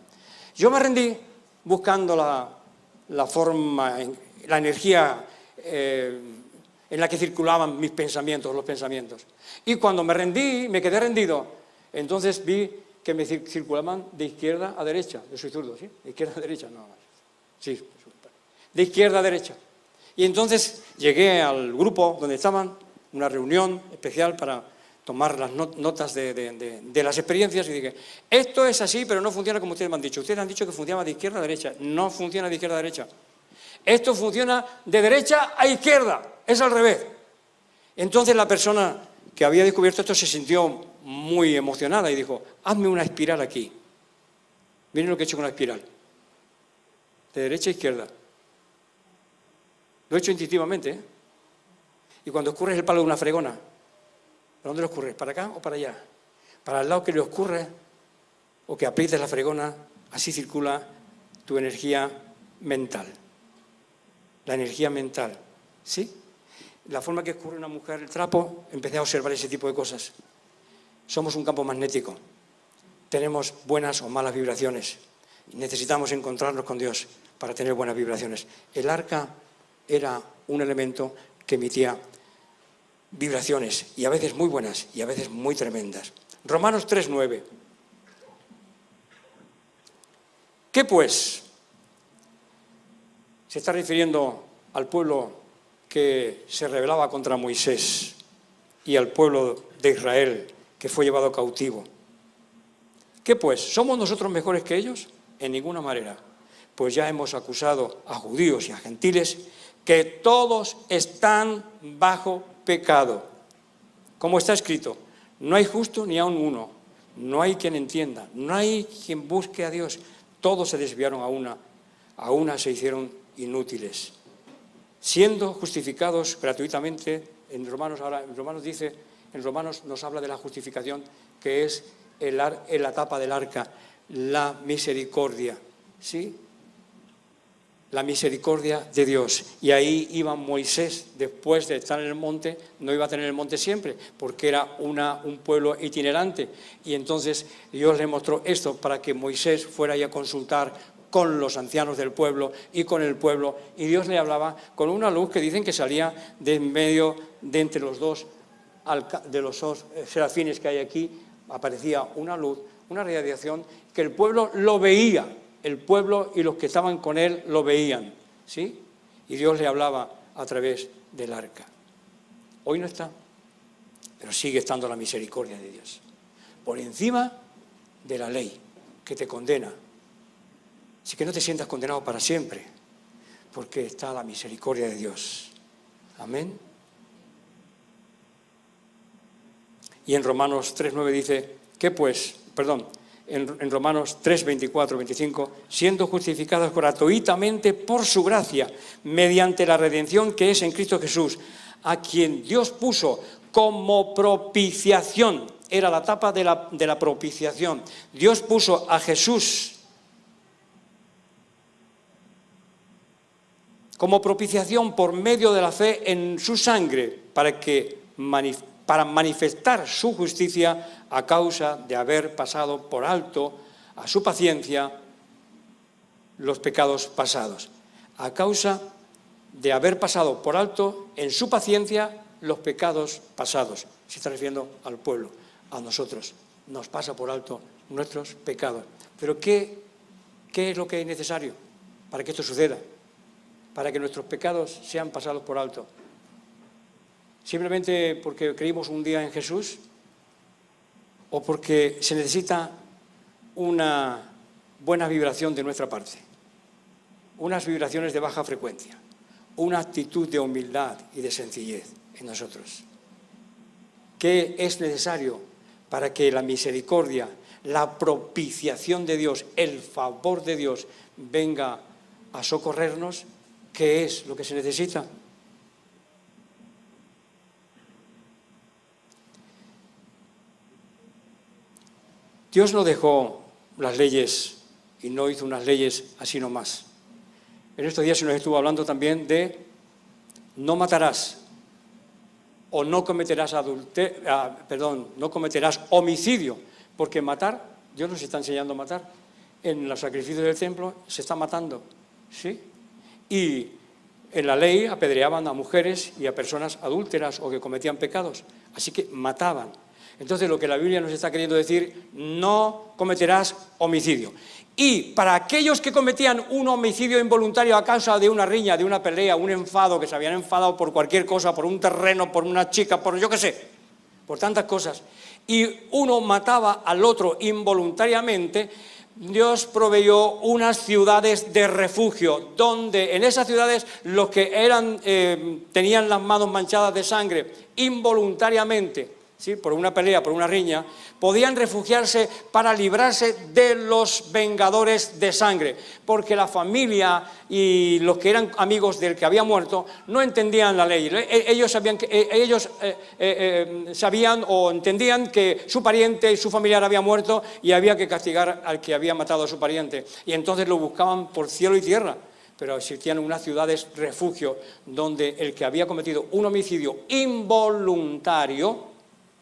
Yo me rendí buscando la forma, la energía en la que circulaban mis pensamientos, los pensamientos. Y cuando me rendí, me quedé rendido, entonces vi que me circulaban de izquierda a derecha. Yo soy zurdo, ¿sí? De izquierda a derecha, no. Sí, de izquierda a derecha. Y entonces llegué al grupo donde estaban, una reunión especial para tomar las notas de las experiencias, y dije, esto es así, pero no funciona como ustedes me han dicho. Ustedes han dicho que funcionaba de izquierda a derecha. No funciona de izquierda a derecha. Esto funciona de derecha a izquierda. Es al revés. Entonces la persona que había descubierto esto se sintió muy emocionada y dijo, hazme una espiral aquí. Miren lo que he hecho con la espiral. De derecha a izquierda. Lo he hecho instintivamente, ¿eh? Y cuando escurres el palo de una fregona, ¿para dónde lo escurres? ¿Para acá o para allá? Para el lado que le escurres o que aprietes la fregona, así circula tu energía mental. La energía mental, ¿sí? La forma que escurre una mujer el trapo, empecé a observar ese tipo de cosas. Somos un campo magnético. Tenemos buenas o malas vibraciones. Necesitamos encontrarnos con Dios para tener buenas vibraciones. El arca era un elemento que emitía vibraciones, y a veces muy buenas y a veces muy tremendas. Romanos 3:9. ¿Qué pues? Se está refiriendo al pueblo que se rebelaba contra Moisés y al pueblo de Israel que fue llevado cautivo. ¿Qué pues? ¿Somos nosotros mejores que ellos? En ninguna manera. Pues ya hemos acusado a judíos y a gentiles que todos están bajo pecado. Como está escrito, no hay justo ni aun uno, no hay quien entienda, no hay quien busque a Dios. Todos se desviaron a una se hicieron inútiles, siendo justificados gratuitamente. En Romanos nos habla de la justificación, que es en la tapa del arca, la misericordia, ¿sí? La misericordia de Dios. Y ahí iba Moisés, después de estar en el monte, no iba a tener el monte siempre, porque era un pueblo itinerante. Y entonces Dios le mostró esto para que Moisés fuera a consultar con los ancianos del pueblo y con el pueblo. Y Dios le hablaba con una luz que dicen que salía de en medio, de entre los dos serafines que hay aquí, aparecía una luz, una radiación, que el pueblo lo veía. El pueblo y los que estaban con él lo veían, ¿sí? Y Dios le hablaba a través del arca. Hoy no está, pero sigue estando la misericordia de Dios. Por encima de la ley que te condena. Así que no te sientas condenado para siempre, porque está la misericordia de Dios. Amén. Y en Romanos 3:9 dice, en Romanos 3, 24, 25, siendo justificados gratuitamente por su gracia, mediante la redención que es en Cristo Jesús, a quien Dios puso como propiciación. Era la etapa de la propiciación. Dios puso a Jesús como propiciación por medio de la fe en su sangre, para manifestar su justicia a causa de haber pasado por alto a su paciencia los pecados pasados. A causa de haber pasado por alto en su paciencia los pecados pasados. Se está refiriendo al pueblo, a nosotros. Nos pasa por alto nuestros pecados. Pero ¿qué es lo que es necesario para que esto suceda? Para que nuestros pecados sean pasados por alto. ¿Simplemente porque creímos un día en Jesús? ¿O porque se necesita una buena vibración de nuestra parte? Unas vibraciones de baja frecuencia. Una actitud de humildad y de sencillez en nosotros. ¿Qué es necesario para que la misericordia, la propiciación de Dios, el favor de Dios venga a socorrernos? ¿Qué es lo que se necesita? Dios no dejó las leyes y no hizo unas leyes así nomás. En estos días se nos estuvo hablando también de no matarás o no cometerás no cometerás homicidio, porque matar, Dios nos está enseñando a matar. En los sacrificios del templo se está matando, ¿sí? Y en la ley apedreaban a mujeres y a personas adúlteras o que cometían pecados, así que mataban. Entonces lo que la Biblia nos está queriendo decir, no cometerás homicidio. Y para aquellos que cometían un homicidio involuntario a causa de una riña, de una pelea, un enfado, que se habían enfadado por cualquier cosa, por un terreno, por una chica, por yo qué sé, por tantas cosas, y uno mataba al otro involuntariamente, Dios proveyó unas ciudades de refugio, donde en esas ciudades los que tenían las manos manchadas de sangre involuntariamente, ¿sí?, por una pelea, por una riña, podían refugiarse para librarse de los vengadores de sangre, porque la familia y los que eran amigos del que había muerto no entendían la ley. Ellos sabían o entendían que su pariente y su familiar había muerto y había que castigar al que había matado a su pariente. Y entonces lo buscaban por cielo y tierra. Pero existían unas ciudades refugio donde el que había cometido un homicidio involuntario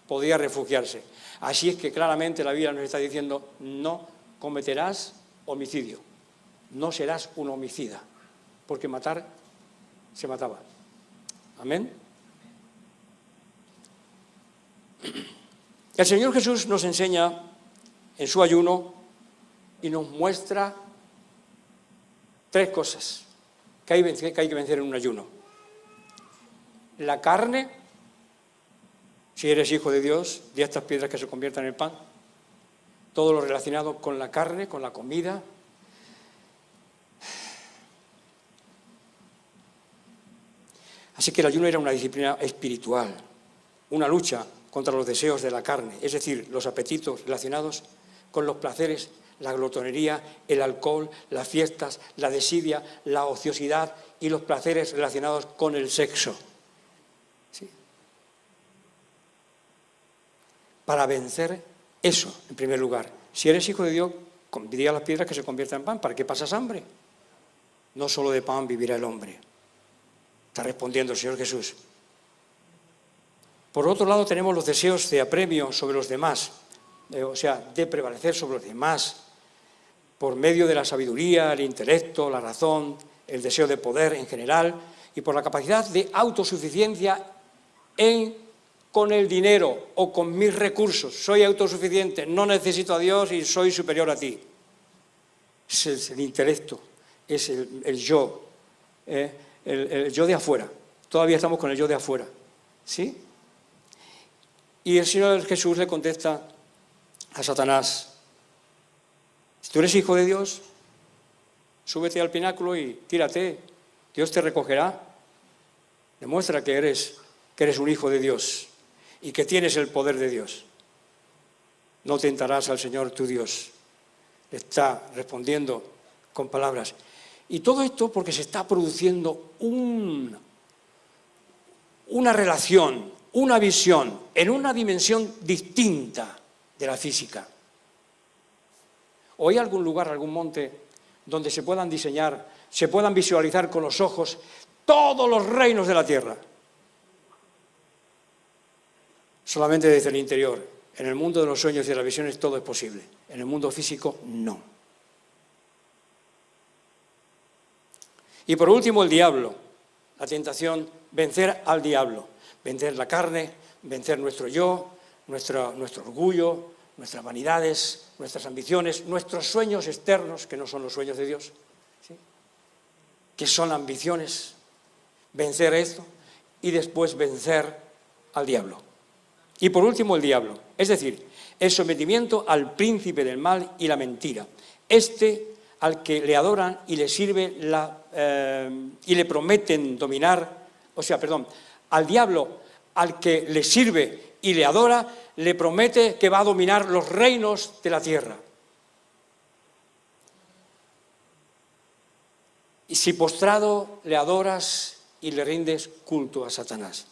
podía refugiarse. Así es que claramente la Biblia nos está diciendo: no cometerás homicidio, no serás un homicida, porque matar se mataba. Amén. El Señor Jesús nos enseña en su ayuno y nos muestra tres cosas que hay que vencer en un ayuno. La carne, si eres hijo de Dios, di a estas piedras que se conviertan en pan. Todo lo relacionado con la carne, con la comida. Así que el ayuno era una disciplina espiritual, una lucha contra los deseos de la carne, es decir, los apetitos relacionados con los placeres, la glotonería, el alcohol, las fiestas, la desidia, la ociosidad y los placeres relacionados con el sexo. ¿Sí? Para vencer eso, en primer lugar. Si eres hijo de Dios, di a las piedras que se conviertan en pan. ¿Para qué pasas hambre? No solo de pan vivirá el hombre. Está respondiendo el Señor Jesús. Por otro lado, tenemos los deseos de apremio sobre los demás, o sea, de prevalecer sobre los demás, por medio de la sabiduría, el intelecto, la razón, el deseo de poder en general, y por la capacidad de autosuficiencia con el dinero o con mis recursos. Soy autosuficiente, no necesito a Dios y soy superior a ti. Es el intelecto, es el yo, el yo de afuera. Todavía estamos con el yo de afuera, ¿sí? Y el Señor Jesús le contesta a Satanás: si tú eres hijo de Dios, súbete al pináculo y tírate, Dios te recogerá. Demuestra que eres un hijo de Dios y que tienes el poder de Dios. No tentarás al Señor tu Dios. Le está respondiendo con palabras. Y todo esto porque se está produciendo una relación, una visión en una dimensión distinta de la física. ¿O hay algún lugar, algún monte donde se puedan diseñar, se puedan visualizar con los ojos todos los reinos de la tierra? Solamente desde el interior. En el mundo de los sueños y de las visiones todo es posible. En el mundo físico, no. Y por último, el diablo. La tentación, vencer al diablo. Vencer la carne, vencer nuestro yo, nuestro orgullo, nuestras vanidades, nuestras ambiciones, nuestros sueños externos, que no son los sueños de Dios, ¿sí?, que son ambiciones. Vencer esto y después vencer al diablo. Y por último, el diablo, es decir, el sometimiento al príncipe del mal y la mentira. Al que le adoran y le sirve y le prometen dominar, al diablo, al que le sirve y le adora, le promete que va a dominar los reinos de la tierra. Y si postrado le adoras y le rindes culto a Satanás.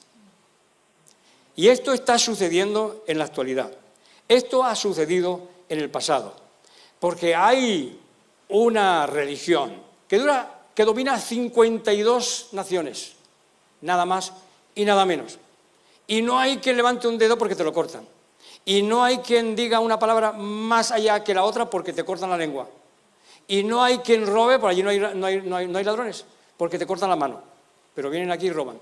Y esto está sucediendo en la actualidad. Esto ha sucedido en el pasado. Porque hay una religión que domina 52 naciones, nada más y nada menos. Y no hay quien levante un dedo porque te lo cortan. Y no hay quien diga una palabra más allá que la otra porque te cortan la lengua. Y no hay quien robe, por allí no hay ladrones, porque te cortan la mano. Pero vienen aquí y roban.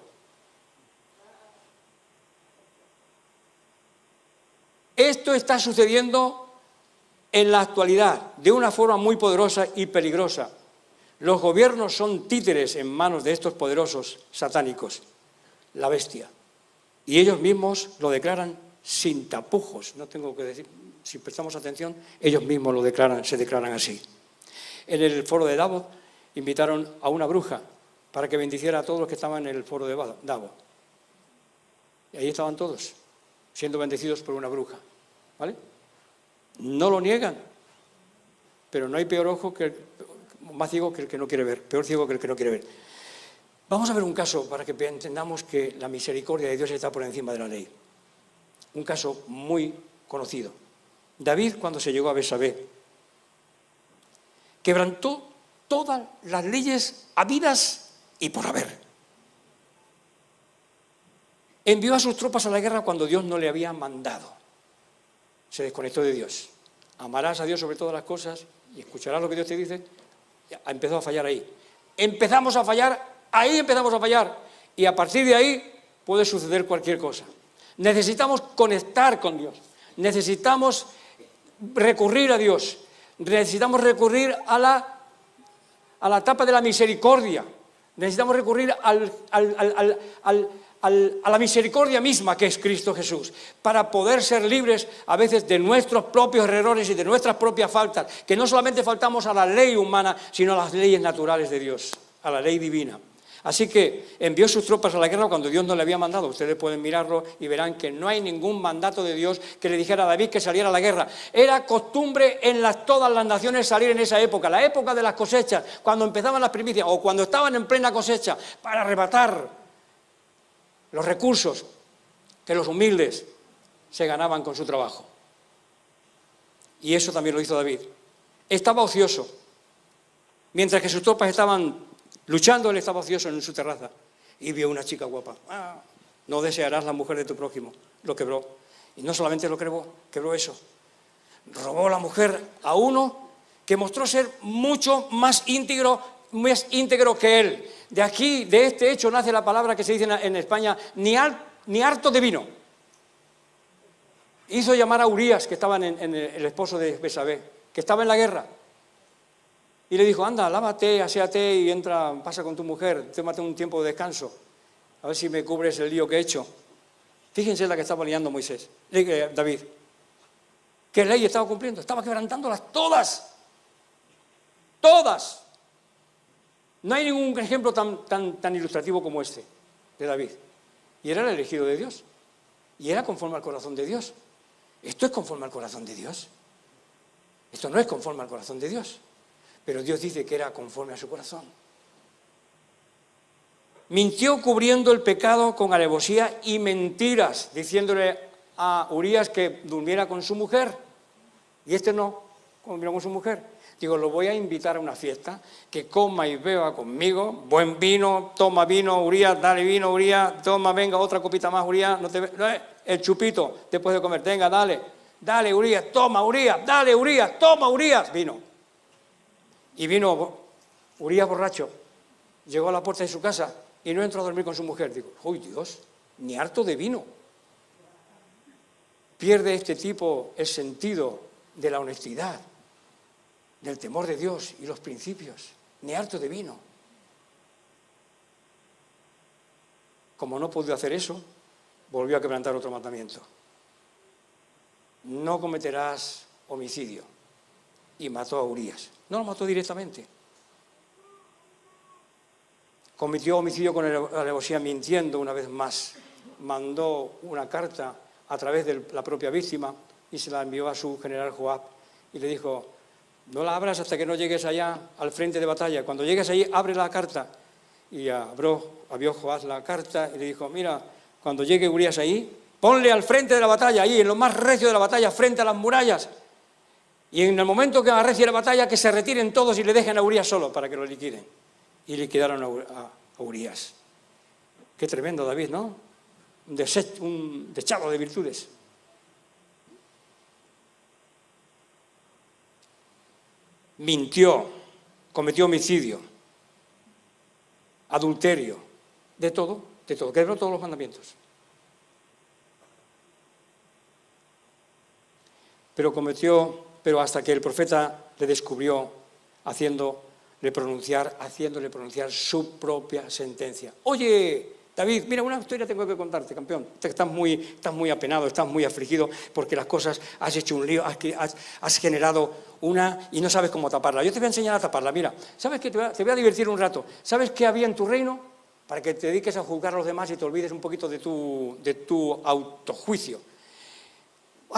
Esto está sucediendo en la actualidad de una forma muy poderosa y peligrosa. Los gobiernos son títeres en manos de estos poderosos satánicos, la bestia. Y ellos mismos lo declaran sin tapujos. No tengo que decir, si prestamos atención, ellos mismos se declaran así. En el foro de Davos invitaron a una bruja para que bendiciera a todos los que estaban en el foro de Davos. Y ahí estaban todos. siendo bendecidos por una bruja, ¿vale? No lo niegan, pero no hay peor ojo más ciego que el que no quiere ver, peor ciego que el que no quiere ver. Vamos a ver un caso para que entendamos que la misericordia de Dios está por encima de la ley. Un caso muy conocido. David, cuando se llegó a Betsabé, quebrantó todas las leyes habidas y por haber. Envió a sus tropas a la guerra cuando Dios no le había mandado. Se desconectó de Dios. Amarás a Dios sobre todas las cosas y escucharás lo que Dios te dice. Empezó a fallar ahí. Empezamos a fallar. Ahí empezamos a fallar y a partir de ahí puede suceder cualquier cosa. Necesitamos conectar con Dios, necesitamos recurrir a Dios, necesitamos recurrir a la etapa de la misericordia, necesitamos recurrir a la misericordia misma que es Cristo Jesús, para poder ser libres a veces de nuestros propios errores y de nuestras propias faltas, que no solamente faltamos a la ley humana, sino a las leyes naturales de Dios, a la ley divina. Así que envió sus tropas a la guerra cuando Dios no le había mandado. Ustedes pueden mirarlo y verán que no hay ningún mandato de Dios que le dijera a David que saliera a la guerra. Era costumbre en todas las naciones salir en esa época, la época de las cosechas, cuando empezaban las primicias o cuando estaban en plena cosecha, para arrebatar los recursos que los humildes se ganaban con su trabajo. Y eso también lo hizo David. Estaba ocioso. Mientras que sus tropas estaban luchando, él estaba ocioso en su terraza y vio una chica guapa. No desearás la mujer de tu prójimo. Lo quebró. Y no solamente lo quebró eso. Robó la mujer a uno que mostró ser mucho más íntegro que él. De aquí, de este hecho, nace la palabra que se dice en España, ni harto de vino. Hizo llamar a Urías, que estaba en el esposo de Betsabé, que estaba en la guerra. Y le dijo, anda, lávate, aséate y entra, pasa con tu mujer, tómate un tiempo de descanso, a ver si me cubres el lío que he hecho. Fíjense la que estaba liando David. ¿Qué ley estaba cumpliendo? Estaba quebrantándolas todas. Todas. No hay ningún ejemplo tan ilustrativo como este de David. Y era el elegido de Dios. Y era conforme al corazón de Dios. ¿Esto es conforme al corazón de Dios? Esto no es conforme al corazón de Dios. Pero Dios dice que era conforme a su corazón. Mintió cubriendo el pecado con alevosía y mentiras, diciéndole a Urías que durmiera con su mujer. Y este no durmió con su mujer. Digo, lo voy a invitar a una fiesta, que coma y beba conmigo, buen vino, toma vino, Urías, dale vino, Urías, toma, venga, otra copita más, Urías, el chupito después de comer, venga, dale, Urías, toma, Urías, dale, Urías, toma, Urías, vino. Y vino Urías borracho, llegó a la puerta de su casa y no entró a dormir con su mujer. Digo, ¡uy, Dios! Ni harto de vino. Pierde este tipo el sentido de la honestidad, del temor de Dios y los principios. Ni harto de vino. Como no pudo hacer eso, volvió a quebrantar otro mandamiento. No cometerás homicidio. Y mató a Urías. No lo mató directamente. Cometió homicidio con alevosía mintiendo una vez más. Mandó una carta a través de la propia víctima y se la envió a su general Joab. Y le dijo, no la abras hasta que no llegues allá al frente de batalla. Cuando llegues allí, abre la carta. Y abrió Joab la carta y le dijo, mira, cuando llegue Urías ahí, ponle al frente de la batalla, ahí en lo más recio de la batalla, frente a las murallas. Y en el momento que arrecie la batalla, que se retiren todos y le dejen a Urías solo para que lo liquiden. Y liquidaron a Urías. Qué tremendo David, ¿no? Un dechado de virtudes. Mintió, cometió homicidio, adulterio, de todo, quebró todos los mandamientos. Pero hasta que el profeta le descubrió haciéndole pronunciar su propia sentencia. Oye, David, mira, una historia tengo que contarte, campeón. Estás muy apenado, estás muy afligido porque las cosas, has hecho un lío, has generado una y no sabes cómo taparla. Yo te voy a enseñar a taparla. Mira, ¿sabes qué? Te voy a divertir un rato. ¿Sabes qué había en tu reino? Para que te dediques a juzgar a los demás y te olvides un poquito de tu autojuicio.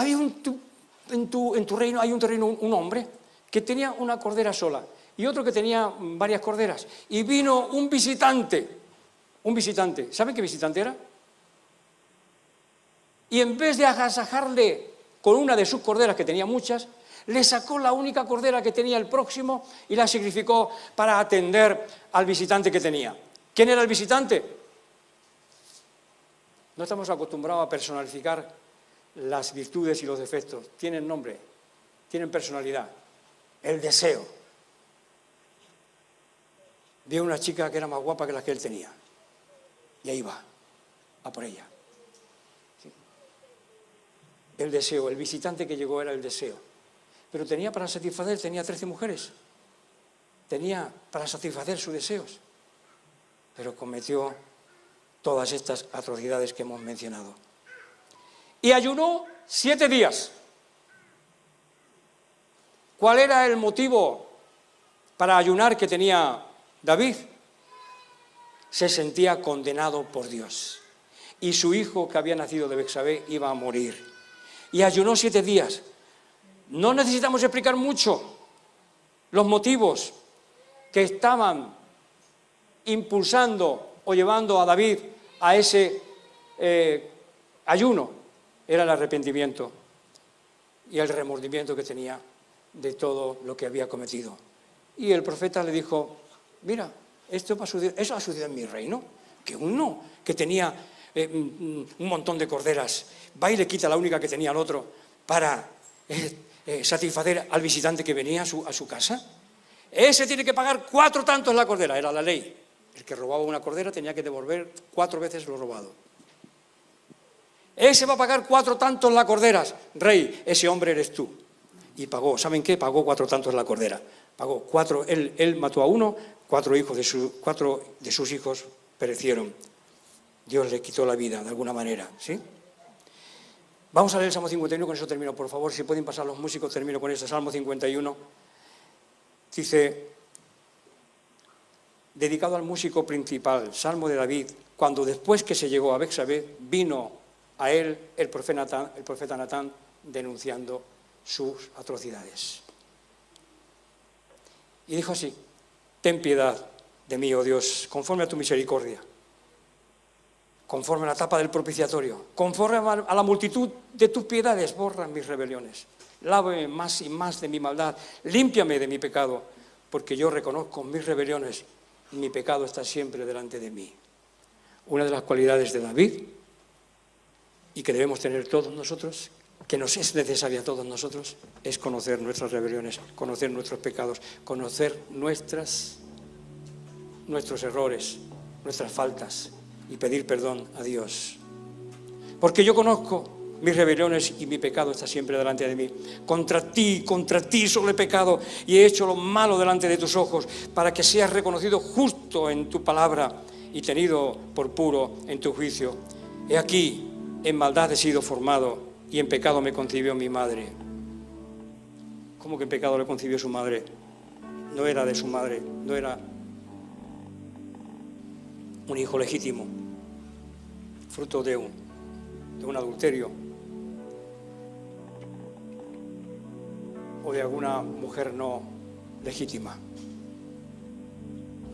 había en tu reino, hay un reino, un hombre que tenía una cordera sola y otro que tenía varias corderas. Y vino un visitante. ¿Saben qué visitante era? Y en vez de agasajarle con una de sus corderas, que tenía muchas, le sacó la única cordera que tenía el próximo y la sacrificó para atender al visitante que tenía. ¿Quién era el visitante? No estamos acostumbrados a personalificar las virtudes y los defectos. Tienen nombre, tienen personalidad. El deseo. Vio una chica que era más guapa que la que él tenía. Y ahí va, a por ella. ¿Sí? El deseo, el visitante que llegó era el deseo. Pero tenía 13 mujeres. Tenía para satisfacer sus deseos. Pero cometió todas estas atrocidades que hemos mencionado. Y ayunó 7 días. ¿Cuál era el motivo para ayunar que tenía David? Se sentía condenado por Dios. Y su hijo que había nacido de Betsabé iba a morir. Y ayunó 7 días. No necesitamos explicar mucho los motivos que estaban impulsando o llevando a David a ese ayuno. Era el arrepentimiento y el remordimiento que tenía de todo lo que había cometido. Y el profeta le dijo, mira, eso ha sucedido en mi reino, que uno que tenía un montón de corderas va y le quita la única que tenía al otro para satisfacer al visitante que venía a su casa. Ese tiene que pagar 4 tantos la cordera, era la ley. El que robaba una cordera tenía que devolver 4 veces lo robado. Ese va a pagar 4 tantos la cordera. Rey, ese hombre eres tú. Y pagó, ¿saben qué? Pagó 4 tantos la cordera. Pagó 4, él mató a uno, 4 de sus hijos perecieron. Dios le quitó la vida de alguna manera, ¿sí? Vamos a leer el Salmo 51, con eso termino, por favor. Si pueden pasar los músicos, termino con este Salmo 51. Dice, dedicado al músico principal, Salmo de David, cuando después que se llegó a Betsabé, vino a él el profeta Natán denunciando sus atrocidades. Y dijo así, ten piedad de mí, oh Dios, conforme a tu misericordia, conforme a la tapa del propiciatorio, conforme a la multitud de tus piedades, borra mis rebeliones, lávame más y más de mi maldad, límpiame de mi pecado, porque yo reconozco mis rebeliones y mi pecado está siempre delante de mí. Una de las cualidades de David, y que debemos tener todos nosotros, que nos es necesaria a todos nosotros, es conocer nuestras rebeliones, conocer nuestros pecados, conocer nuestros errores, nuestras faltas y pedir perdón a Dios. Porque yo conozco mis rebeliones y mi pecado está siempre delante de mí. Contra ti solo he pecado y he hecho lo malo delante de tus ojos, para que seas reconocido justo en tu palabra y tenido por puro en tu juicio. He aquí, en maldad he sido formado y en pecado me concibió mi madre. ¿Cómo que en pecado le concibió su madre? No era de su madre, no era un hijo legítimo, fruto de un adulterio o de alguna mujer no legítima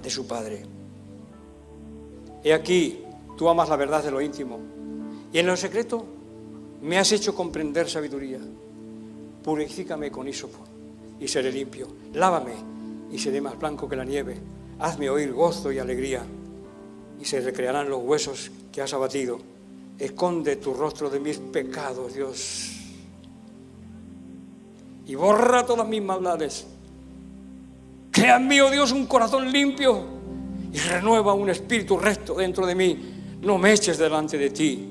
de su padre. He aquí, tú amas la verdad de lo íntimo y en lo secreto me has hecho comprender sabiduría. Purifícame con hisopo y seré limpio. Lávame y seré más blanco que la nieve. Hazme oír gozo y alegría y se recrearán los huesos que has abatido. Esconde tu rostro de mis pecados, Dios, y borra todas mis maldades. Crea en mí, oh Dios, un corazón limpio y renueva un espíritu recto dentro de mí. No me eches delante de ti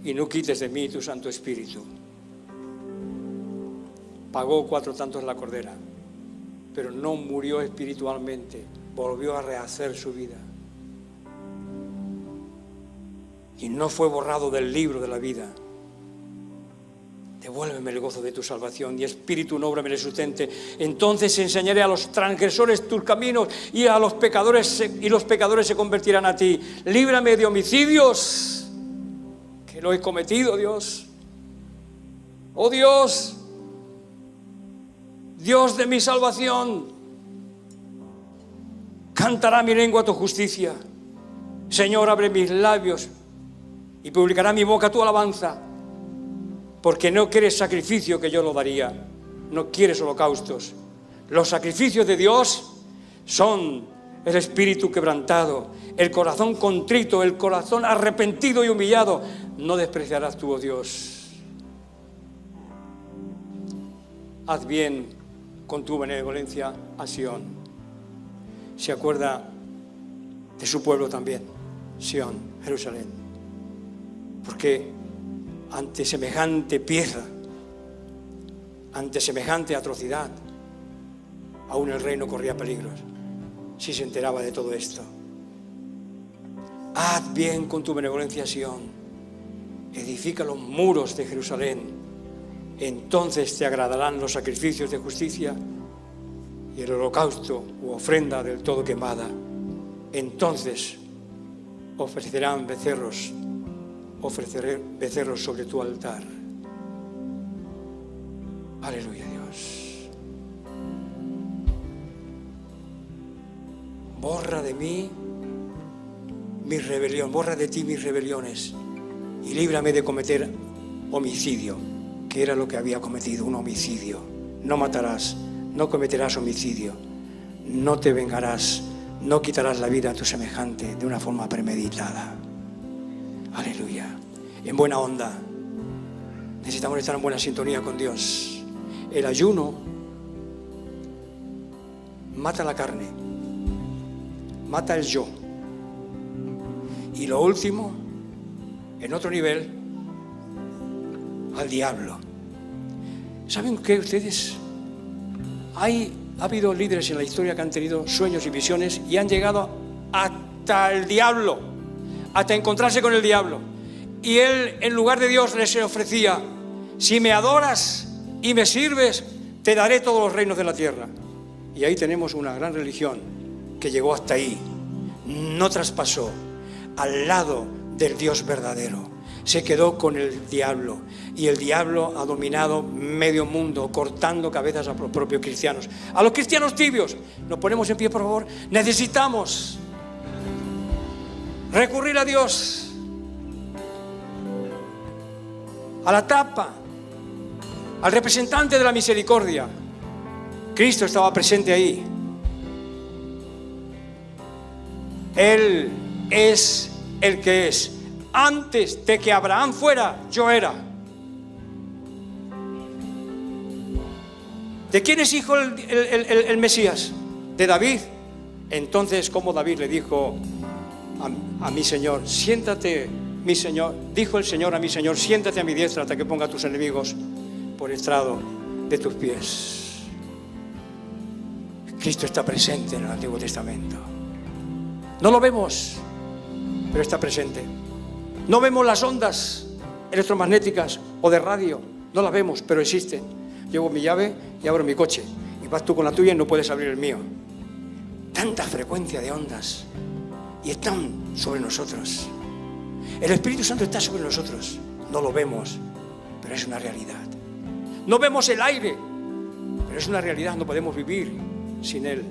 y no quites de mí tu Santo Espíritu. Pagó 4 tantos la cordera, pero no murió espiritualmente, volvió a rehacer su vida. Y no fue borrado del libro de la vida. Devuélveme el gozo de tu salvación y espíritu noble me le sustente. Entonces enseñaré a los transgresores tus caminos y los pecadores se convertirán a ti. Líbrame de homicidios, que lo he cometido, Dios. Oh Dios, Dios de mi salvación, cantará mi lengua tu justicia. Señor, abre mis labios y publicará mi boca tu alabanza, porque no quieres sacrificio que yo lo daría, no quieres holocaustos. Los sacrificios de Dios son el espíritu quebrantado, el corazón contrito, el corazón arrepentido y humillado. No despreciarás tú, oh Dios. Haz bien con tu benevolencia a Sión. Se acuerda de su pueblo también, Sión, Jerusalén. Porque ante semejante pieza, ante semejante atrocidad, aún el reino corría peligros si se enteraba de todo esto. Haz bien con tu benevolencia a Sión, edifica los muros de Jerusalén, entonces te agradarán los sacrificios de justicia y el holocausto u ofrenda del todo quemada. Entonces ofreceré becerros sobre tu altar. Aleluya, Dios. Borra de mí mi rebelión, borra de ti mis rebeliones y líbrame de cometer homicidio, que era lo que había cometido, un homicidio. No matarás, no cometerás homicidio, no te vengarás, no quitarás la vida a tu semejante de una forma premeditada. Aleluya. En buena onda. Necesitamos estar en buena sintonía con Dios. El ayuno mata la carne, mata el yo. Y lo último, en otro nivel, al diablo. ¿Saben qué ustedes? Ha habido líderes en la historia que han tenido sueños y visiones y han llegado hasta el diablo, hasta encontrarse con el diablo. Y él, en lugar de Dios, les ofrecía: si me adoras y me sirves, te daré todos los reinos de la tierra. Y ahí tenemos una gran religión que llegó hasta ahí, no traspasó al lado del Dios verdadero, se quedó con el diablo, y el diablo ha dominado medio mundo, cortando cabezas a los propios cristianos. A los cristianos tibios, nos ponemos en pie, por favor. Necesitamos recurrir a Dios, a la tapa, al representante de la misericordia. Cristo estaba presente ahí. Él es el que es. Antes de que Abraham fuera, yo era. ¿De quién es hijo el Mesías? De David. Entonces, como David le dijo a mi Señor: siéntate, mi Señor, dijo el Señor a mi Señor: siéntate a mi diestra hasta que ponga a tus enemigos por estrado de tus pies. Cristo está presente en el Antiguo Testamento. No lo vemos, pero está presente. No vemos las ondas electromagnéticas o de radio, no las vemos, pero existen. Llevo mi llave y abro mi coche, y vas tú con la tuya y no puedes abrir el mío. Tanta frecuencia de ondas, y están sobre nosotros. El Espíritu Santo está sobre nosotros. No lo vemos, pero es una realidad. No vemos el aire, pero es una realidad. No podemos vivir sin él.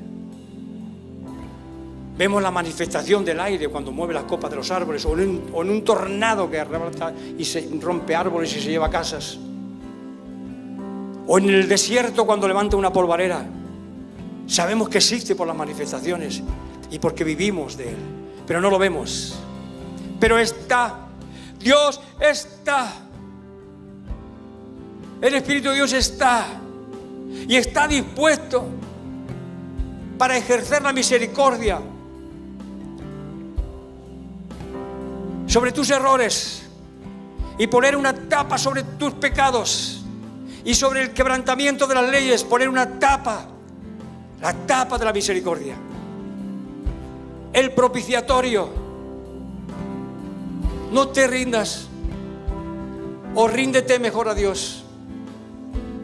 Vemos la manifestación del aire cuando mueve las copas de los árboles, o en un tornado que arrebata y se rompe árboles y se lleva casas, o en el desierto cuando levanta una polvareda. Sabemos que existe por las manifestaciones y porque vivimos de él, pero no lo vemos. Pero está, Dios está, el Espíritu de Dios está, y está dispuesto para ejercer la misericordia sobre tus errores y poner una tapa sobre tus pecados, y sobre el quebrantamiento de las leyes poner una tapa, la tapa de la misericordia, el propiciatorio. No te rindas, o ríndete mejor a Dios.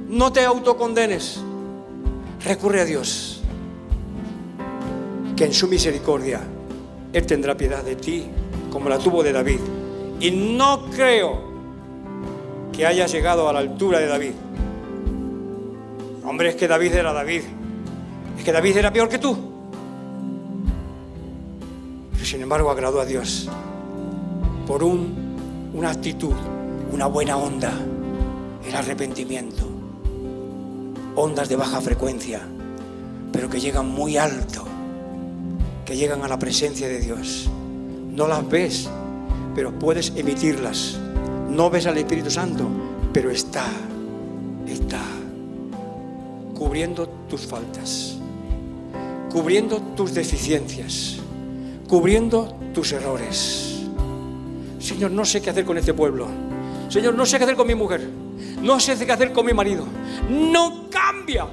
No te autocondenes, recurre a Dios, que en su misericordia Él tendrá piedad de ti, como la tuvo de David. Y no creo que hayas llegado a la altura de David. Hombre, es que David era David. Es que David era peor que tú. Pero sin embargo agradó a Dios por una actitud, una buena onda, el arrepentimiento. Ondas de baja frecuencia, pero que llegan muy alto, que llegan a la presencia de Dios. No las ves, pero puedes emitirlas. No ves al Espíritu Santo, pero está cubriendo tus faltas, cubriendo tus deficiencias, cubriendo tus errores. Señor, no sé qué hacer con este pueblo. Señor, no sé qué hacer con mi mujer. No sé qué hacer con mi marido. No cambia.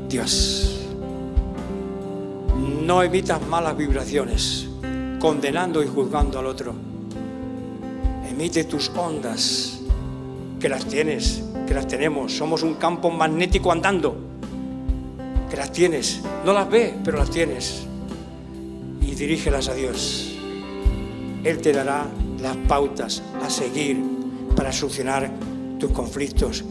Dios, no emitas malas vibraciones condenando y juzgando al otro. Emite tus ondas, que las tienes, que las tenemos. Somos un campo magnético andando, que las tienes. No las ves, pero las tienes. Y dirígelas a Dios. Él te dará las pautas a seguir para solucionar tus conflictos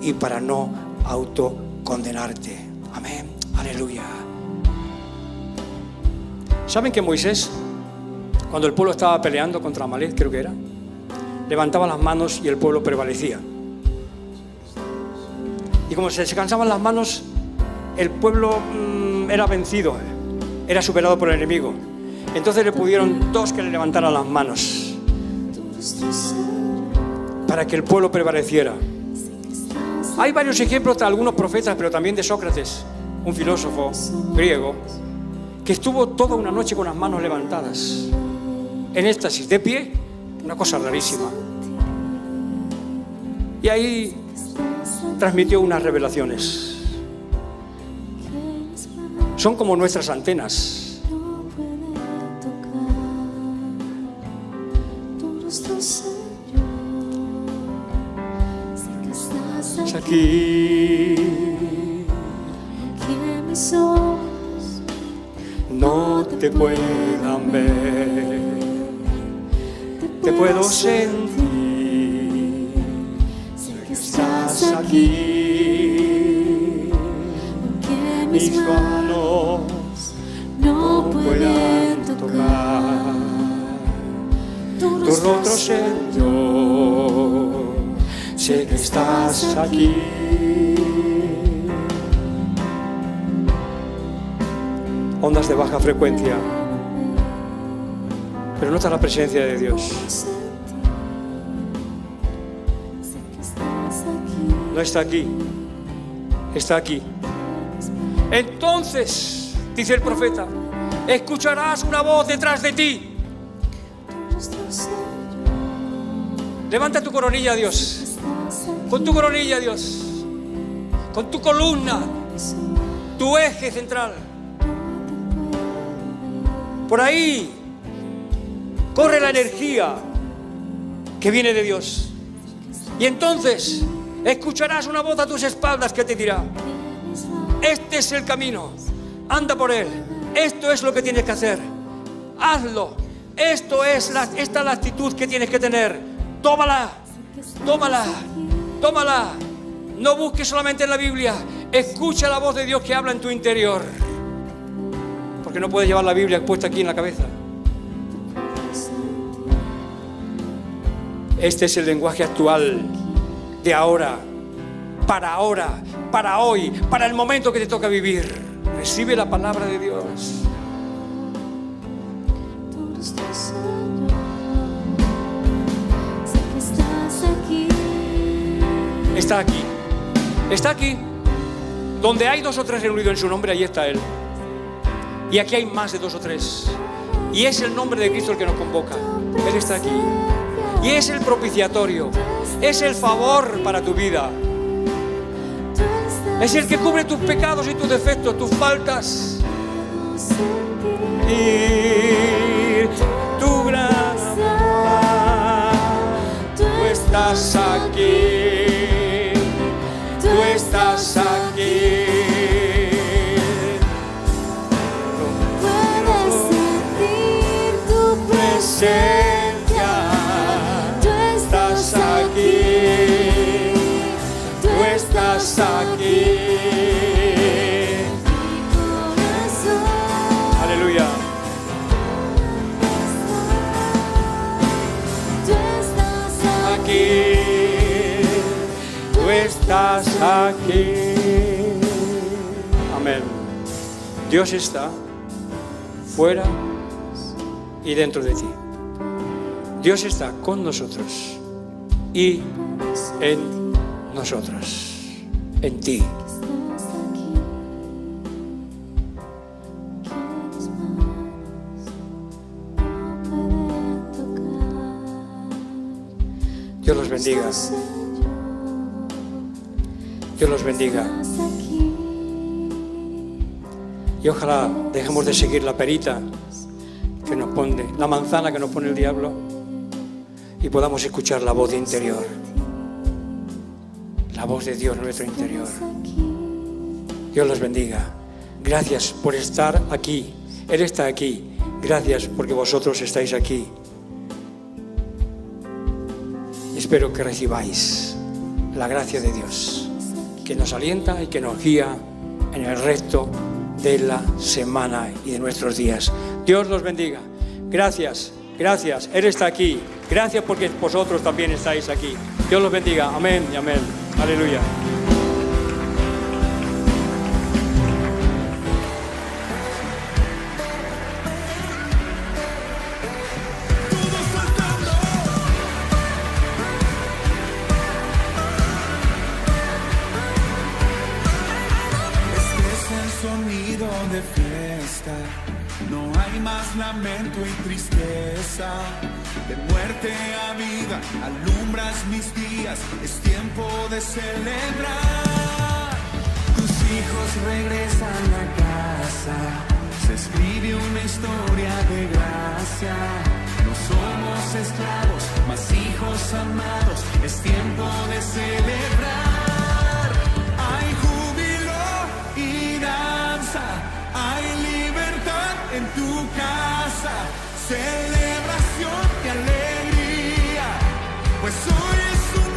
y para no autocondenarte. Amén. Aleluya. ¿Saben que Moisés, cuando el pueblo estaba peleando contra Amalek, creo que era, levantaba las manos y el pueblo prevalecía? Y como se cansaban las manos, el pueblo era vencido, era superado por el enemigo. Entonces le pidieron dos que le levantaran las manos para que el pueblo prevaleciera. Hay varios ejemplos de algunos profetas, pero también de Sócrates, un filósofo griego, que estuvo toda una noche con las manos levantadas, en éxtasis, de pie, una cosa rarísima. Y ahí transmitió unas revelaciones. Son como nuestras antenas. Es aquí. Que mis ojos no te puedan ver, te puedo sentir, sé que estás aquí, que mis manos no puedan tocar tu rostro, Señor, sé que estás aquí. Ondas de baja frecuencia, pero no está la presencia de Dios. No está aquí, está aquí. Entonces, dice el profeta, escucharás una voz detrás de ti. Levanta tu coronilla a Dios, con tu coronilla a Dios, con tu columna, tu eje central. Por ahí corre la energía que viene de Dios. Y entonces escucharás una voz a tus espaldas que te dirá: este es el camino, anda por él, esto es lo que tienes que hacer, hazlo, esta es la actitud que tienes que tener, tómala, tómala, tómala. No busques solamente en la Biblia, escucha la voz de Dios que habla en tu interior. Que no puedes llevar la Biblia puesta aquí en la cabeza. Este es el lenguaje actual de ahora, para hoy, para el momento que te toca vivir. Recibe la palabra de Dios. Está aquí, está aquí. Donde hay 2 o 3 reunidos en su nombre, ahí está Él. Y aquí hay más de 2 o 3. Y es el nombre de Cristo el que nos convoca. Él está aquí. Y es el propiciatorio. Es el favor para tu vida. Es el que cubre tus pecados y tus defectos, tus faltas. Y tu gran amor. Tú estás aquí. Tú estás aquí. puedes sentir tu presencia. estás aquí. Amén. Dios está fuera y dentro de ti. Dios está con nosotros y en nosotros, en ti. Estás aquí. Que tus manos no pueden tocar. Dios los bendiga. Dios los bendiga. Estás aquí. Y ojalá dejemos de seguir la perita que nos pone, la manzana que nos pone el diablo, y podamos escuchar la voz de interior, la voz de Dios en nuestro interior. Dios los bendiga. Gracias por estar aquí. Él está aquí. Gracias porque vosotros estáis aquí. Espero que recibáis la gracia de Dios, que nos alienta y que nos guía en el resto de la semana y de nuestros días. Dios los bendiga. Gracias, gracias. Él está aquí. Gracias porque vosotros también estáis aquí. Dios los bendiga. Amén y amén. Aleluya. Sonido de fiesta, no hay más lamento y tristeza. De muerte a vida, alumbras mis días, es tiempo de celebrar. Tus hijos regresan a casa, se escribe una historia de gracia. No somos esclavos, mas hijos amados, es tiempo de celebrar. Hay júbilo y danza, hay libertad en tu casa, celebración y alegría, pues hoy es un